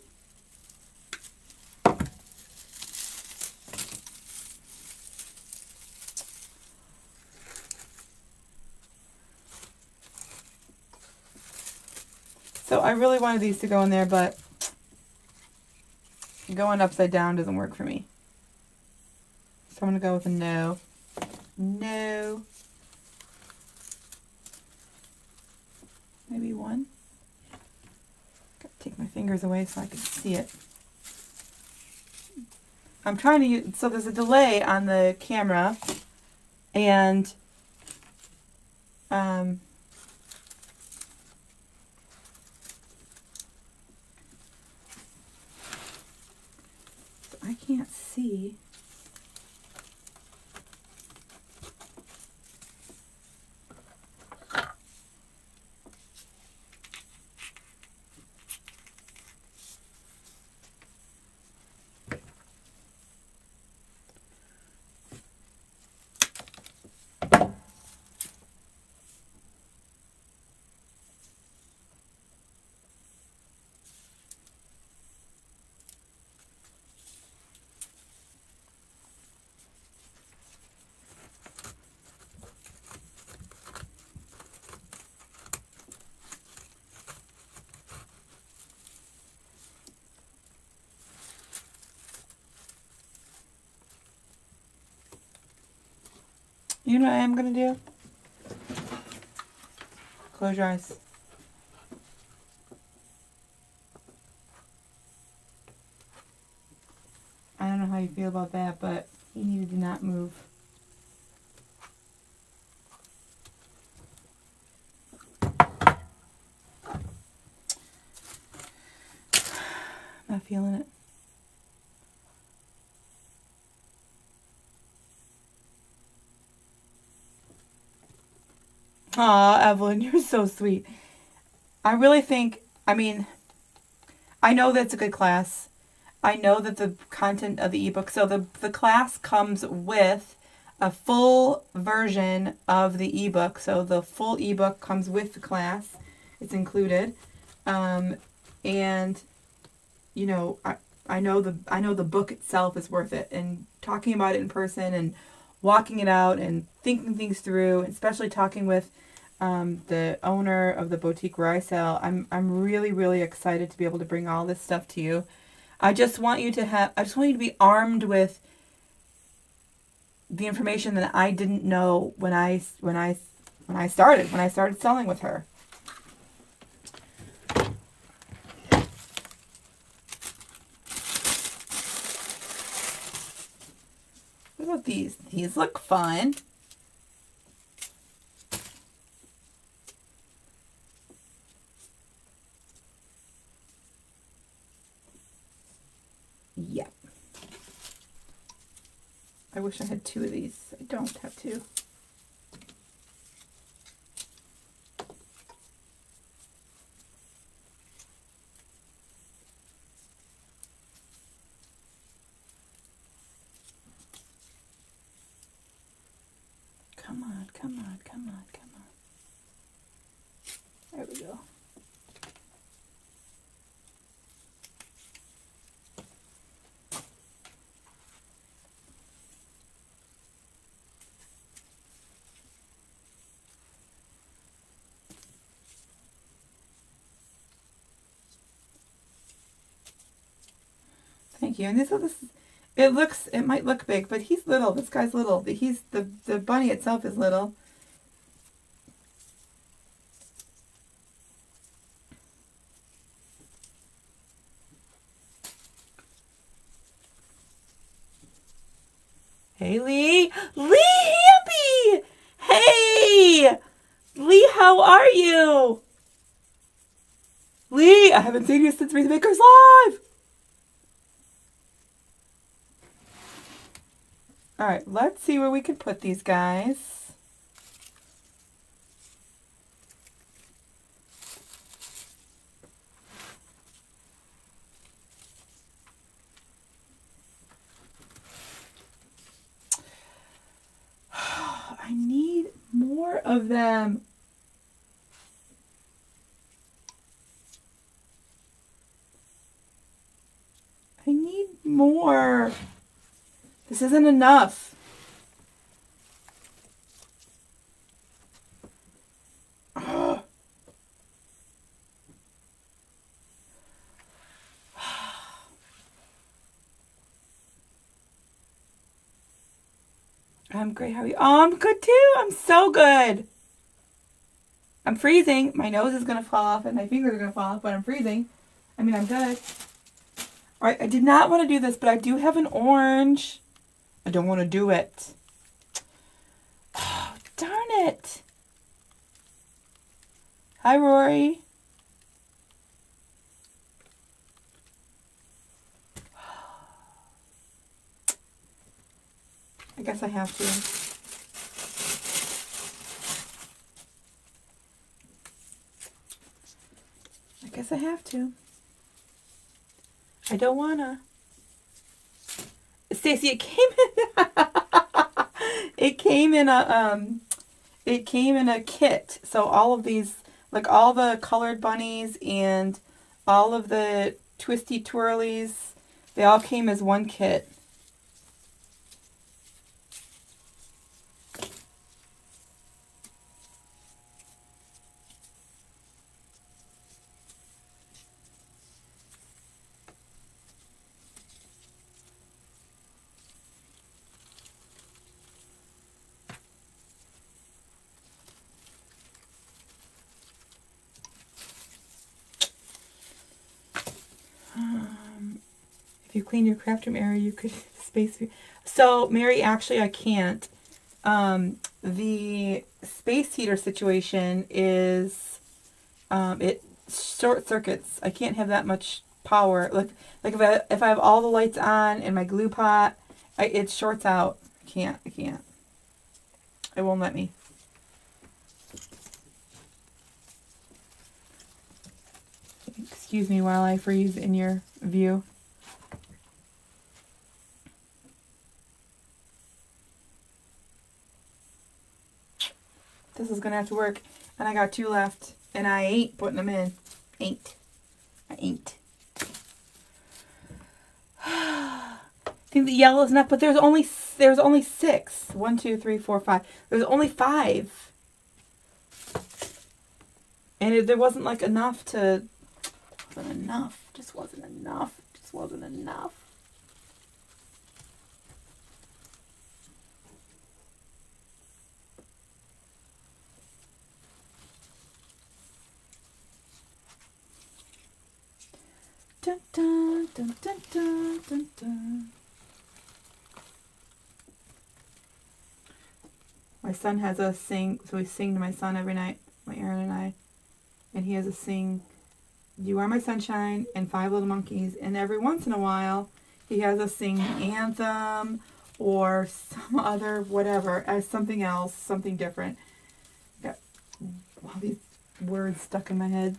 So I really wanted these to go in there, but going upside down doesn't work for me. So I'm going to go with a no. No. Maybe one. Got to take my fingers away so I can see it. I'm trying to use, so there's a delay on the camera, and I can't see. You know what I am going to do? Close your eyes. I don't know how you feel about that, but you needed to not move. Not feeling it. Aw, Evelyn, you're so sweet. I really think, I mean, I know that's a good class. I know that the content of the ebook, so the class comes with a full version of the ebook. So the full ebook comes with the class. It's included. And you know, I know the book itself is worth it, and talking about it in person and walking it out and thinking things through, especially talking with the owner of the boutique where I sell, I'm really, really excited to be able to bring all this stuff to you. I just want you to be armed with the information that I didn't know when I started selling with her. What about these? These look fun. Yep. I wish I had two of these. I don't have two. Come on, come on, come on, come on. There we go. Thank you. And it might look big, but he's little. This guy's little. The bunny itself is little. Hey, Lee. Lee Happy! Hey! Lee, how are you? Lee, I haven't seen you since Wreath Makers Live! Alright, let's see where we can put these guys. I need more of them. I need more. This isn't enough. I'm great. How are you? Oh, I'm good too. I'm so good. I'm freezing. My nose is going to fall off and my fingers are going to fall off, but I'm freezing. I mean, I'm good. All right, I did not want to do this, but I do have an orange. I don't want to do it. Oh, darn it. Hi, Rory. I guess I have to. I guess I have to. I don't wanna. Stacey, it came in it came in a kit. So all of these, like all the colored bunnies and all of the twisty twirlies, they all came as one kit. If you clean your craft room area, you could space. So, Mary, actually, I can't. The space heater situation is, it short circuits. I can't have that much power. Like if I have all the lights on and my glue pot, it shorts out. I can't. It won't let me. Excuse me while I freeze in your view. This is going to have to work. And I got 2 left. And I ain't putting them in. I ain't. I think the yellow is enough, but there's only 6. 1, 2, 3, 4, 5. There's only 5. And there wasn't like enough to... Just wasn't enough. Dun, dun, dun, dun, dun, dun, dun. My son has us sing, so we sing to my son every night, my Aaron and I, and he has us sing You Are My Sunshine and 5 Little Monkeys, and every once in a while he has us sing the anthem or some other whatever, as something else, something different. Got all these words stuck in my head.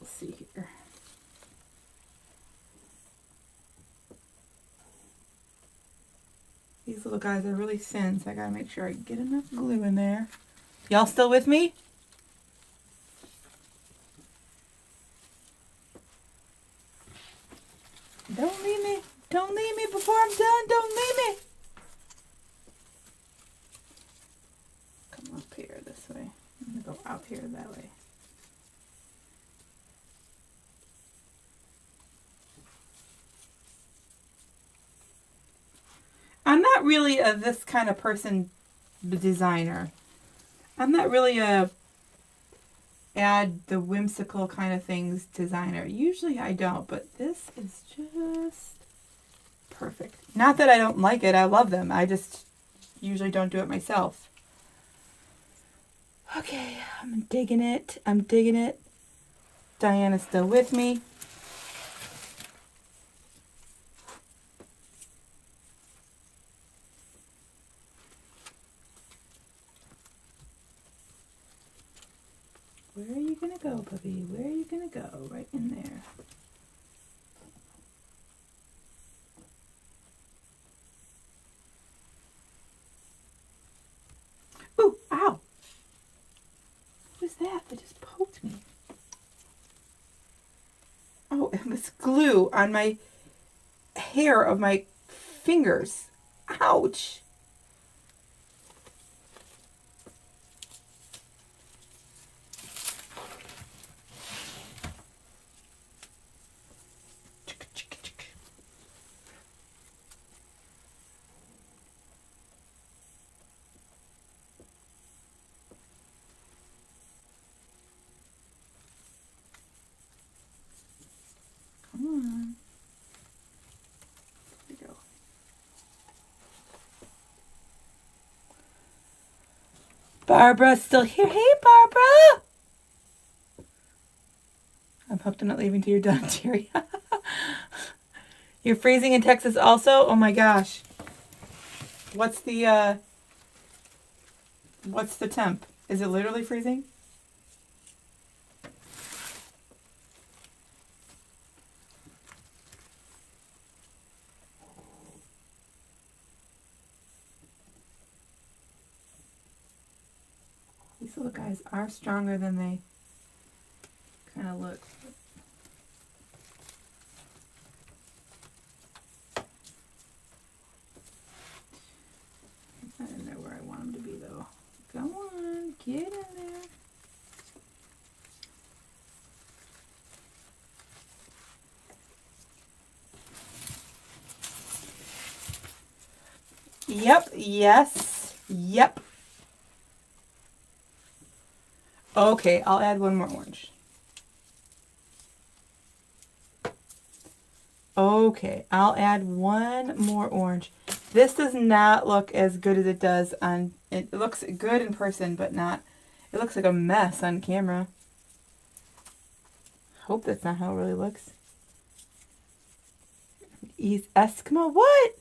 Let's see here. These little guys are really thin, so I gotta make sure I get enough glue in there. Y'all still with me? Don't leave me. Don't leave me before I'm done. Don't leave me. Come up here this way. I'm gonna go out here that way. I'm not really a this kind of person designer. I'm not really a add the whimsical kind of things designer. Usually I don't, but this is just perfect. Not that I don't like it. I love them. I just usually don't do it myself. Okay, I'm digging it. Diana's still with me. Where are you going to go, puppy? Where are you going to go? Right in there. Ooh, ow. What is that? That just poked me. Oh, and this glue on my hair of my fingers. Ouch. Come on. There we go. Barbara's still here. Hey, Barbara. I'm hooked. I'm not leaving till you're done, Terry. You're freezing in Texas also? Oh my gosh. What's the temp? Is it literally freezing? These little guys are stronger than they kind of look. I don't know where I want them to be though. Come on, get in there. Yep, yes, yep. Okay, I'll add one more orange. Okay, I'll add one more orange. This does not look as good as it does on, it looks good in person, but not, it looks like a mess on camera. Hope that's not how it really looks. Eskimo, what?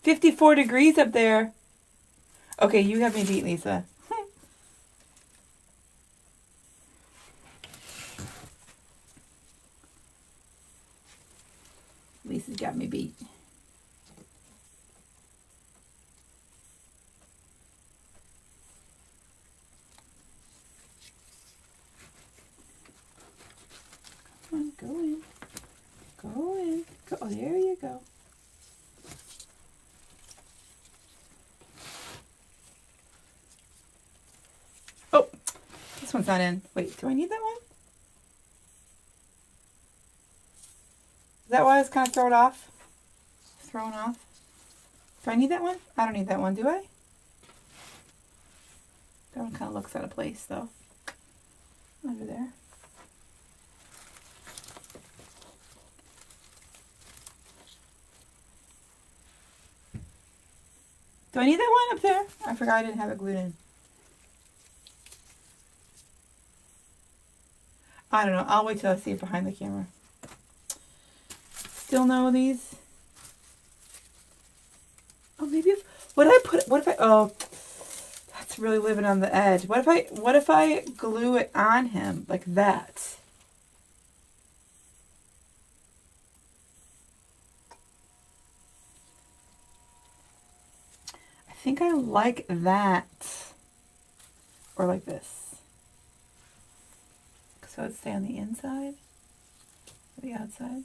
54 degrees up there. Okay, you have me beat, Lisa. Lisa's got me beat. Come on, go in. Go in. Go. Oh, there you go. Oh, this one's not in. Wait, do I need that one? Is that why I was kind of thrown off? Thrown off? Do I need that one? I don't need that one, do I? That one kind of looks out of place, though. Under there. Do I need that one up there? I forgot I didn't have it glued in. I don't know. I'll wait till I see it behind the camera. Still know these? Oh, maybe if, what if I, oh, that's really living on the edge. What if I glue it on him like that? I think I like that. Or like this. So it'd stay on the inside or the outside.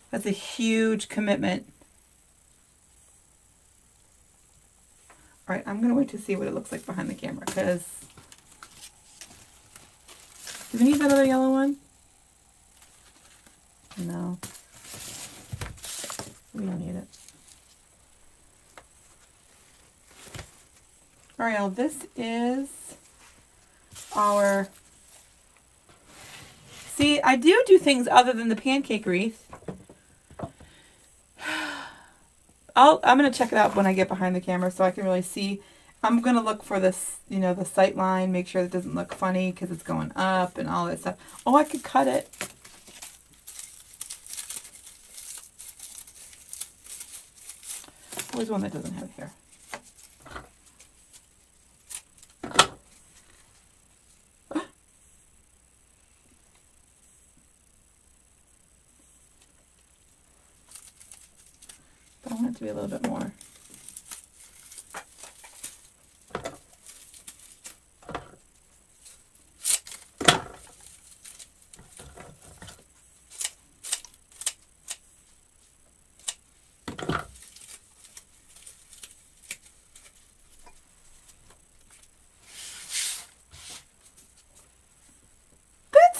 That's a huge commitment. All right, I'm going to wait to see what it looks like behind the camera, because do we need that other yellow one? No. We don't need it. Ariel, this is our... See, I do things other than the pancake wreath. I'm going to check it out when I get behind the camera so I can really see. I'm going to look for this, you know, the sight line, make sure it doesn't look funny because it's going up and all that stuff. Oh, I could cut it. Where's one that doesn't have hair? But I want it to be a little bit more.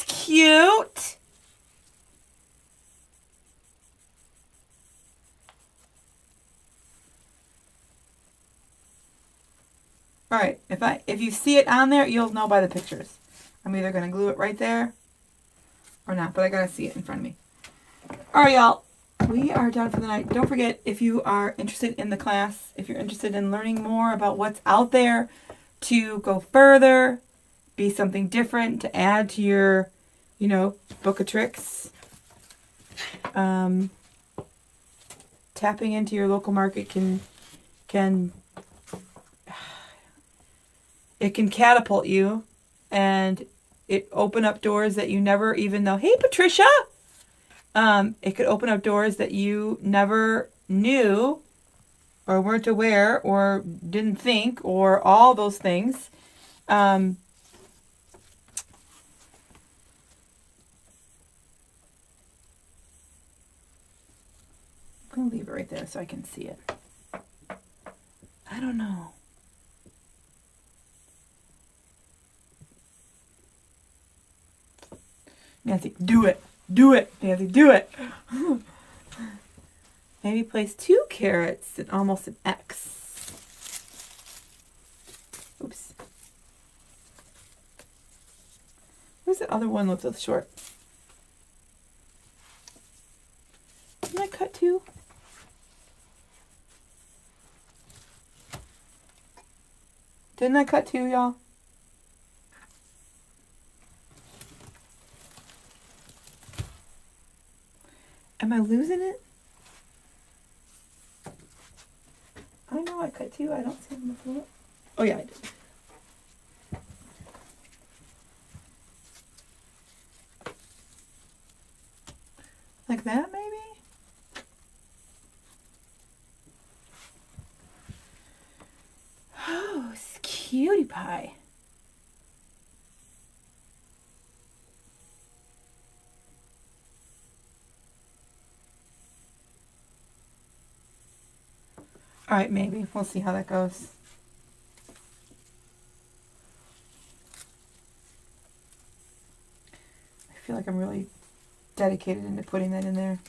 Cute. All right, if you see it on there, you'll know by the pictures. I'm either going to glue it right there or not, but I got to see it in front of me. All right, y'all. We are done for the night. Don't forget, if you are interested in the class, if you're interested in learning more about what's out there to go further, be something different, to add to your, you know, book of tricks, tapping into your local market can catapult you, and it open up doors that you never even know. Hey, Patricia! It could open up doors that you never knew or weren't aware or didn't think, or all those things. I'm going to leave it right there so I can see it. I don't know. Nancy, do it. Do it, Nancy, do it. Maybe place 2 carrots and almost an X. Oops. Where's the other one with the short? Didn't I cut 2? Didn't I cut 2, y'all? Am I losing it? I know I cut 2. I don't see them before. Oh yeah, I did. Like that, maybe? Oh, it's cutie pie. All right, maybe. We'll see how that goes. I feel like I'm really dedicated into putting that in there.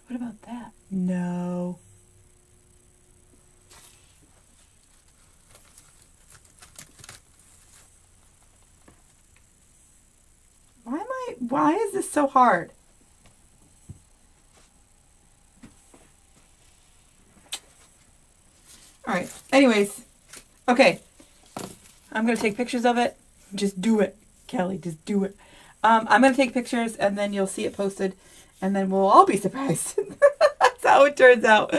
What about that? No. Why is this so hard? All right. Anyways, okay. I'm going to take pictures of it. Just do it, Kelly. Just do it. I'm going to take pictures, and then you'll see it posted, and then we'll all be surprised. That's how it turns out.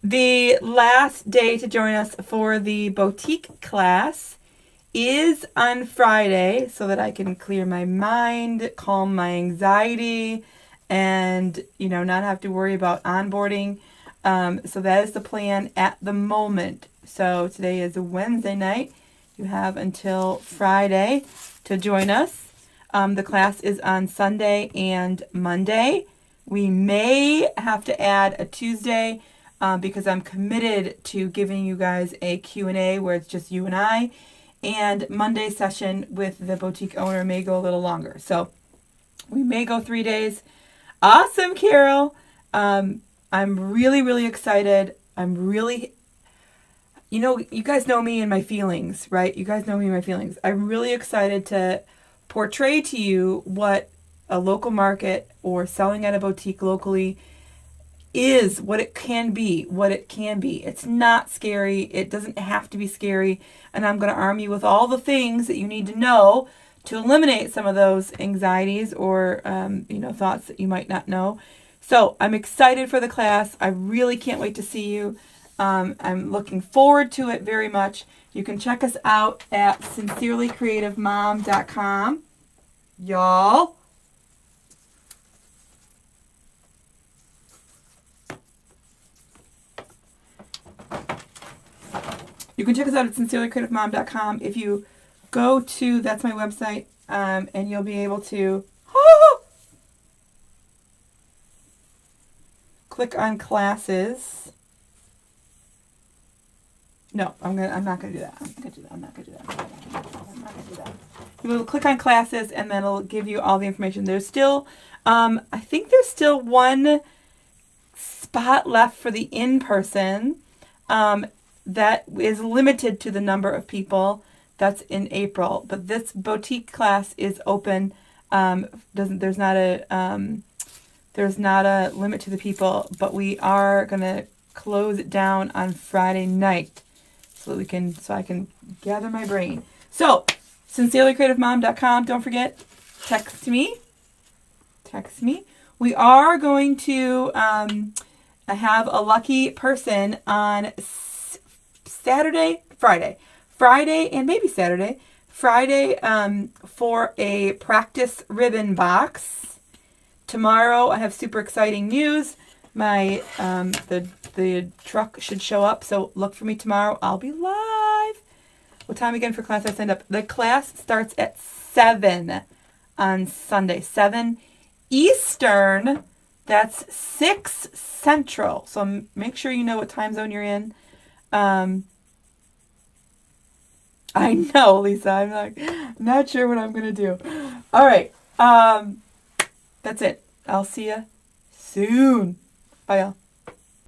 The last day to join us for the boutique class is on Friday, so that I can clear my mind, calm my anxiety, and, you know, not have to worry about onboarding. So that is the plan at the moment. So today is a Wednesday night. You have until Friday to join us. The class is on Sunday and Monday. We may have to add a Tuesday because I'm committed to giving you guys a Q&A where it's just you and I. And Monday session with the boutique owner may go a little longer. So we may go 3 days. Awesome, Carol. I'm really, really excited. I'm really, you know, you guys know me and my feelings, right? You guys know me and my feelings. I'm really excited to portray to you what a local market or selling at a boutique locally is, what it can be, It's not scary. It doesn't have to be scary. And I'm going to arm you with all the things that you need to know to eliminate some of those anxieties or, you know, thoughts that you might not know. So I'm excited for the class. I really can't wait to see you. I'm looking forward to it very much. You can check us out at sincerelycreativemom.com. Y'all. You can check us out at sincerelycreativemom.com. If you go to, that's my website, and you'll be able to click on classes. No, I'm not gonna do that. I'm not gonna do that. You will click on classes, and then it'll give you all the information. There's still, I think there's still one spot left for the in-person. that is limited to the number of people. That's in April. But this boutique class is open. There's not a limit to the people, but we are gonna close it down on Friday night so I can gather my brain. So, sincerelycreativemom.com. Don't forget, text me. We are going to have a lucky person on Friday, and maybe Saturday. Friday for a practice ribbon box. Tomorrow I have super exciting news. My the truck should show up, so look for me tomorrow. I'll be live. What time again for class I signed up? The class starts at 7 on Sunday. 7 Eastern. That's 6 Central. So make sure you know what time zone you're in. I know, Lisa. I'm like, not sure what I'm going to do. All right. That's it. I'll see you soon. Bye, y'all.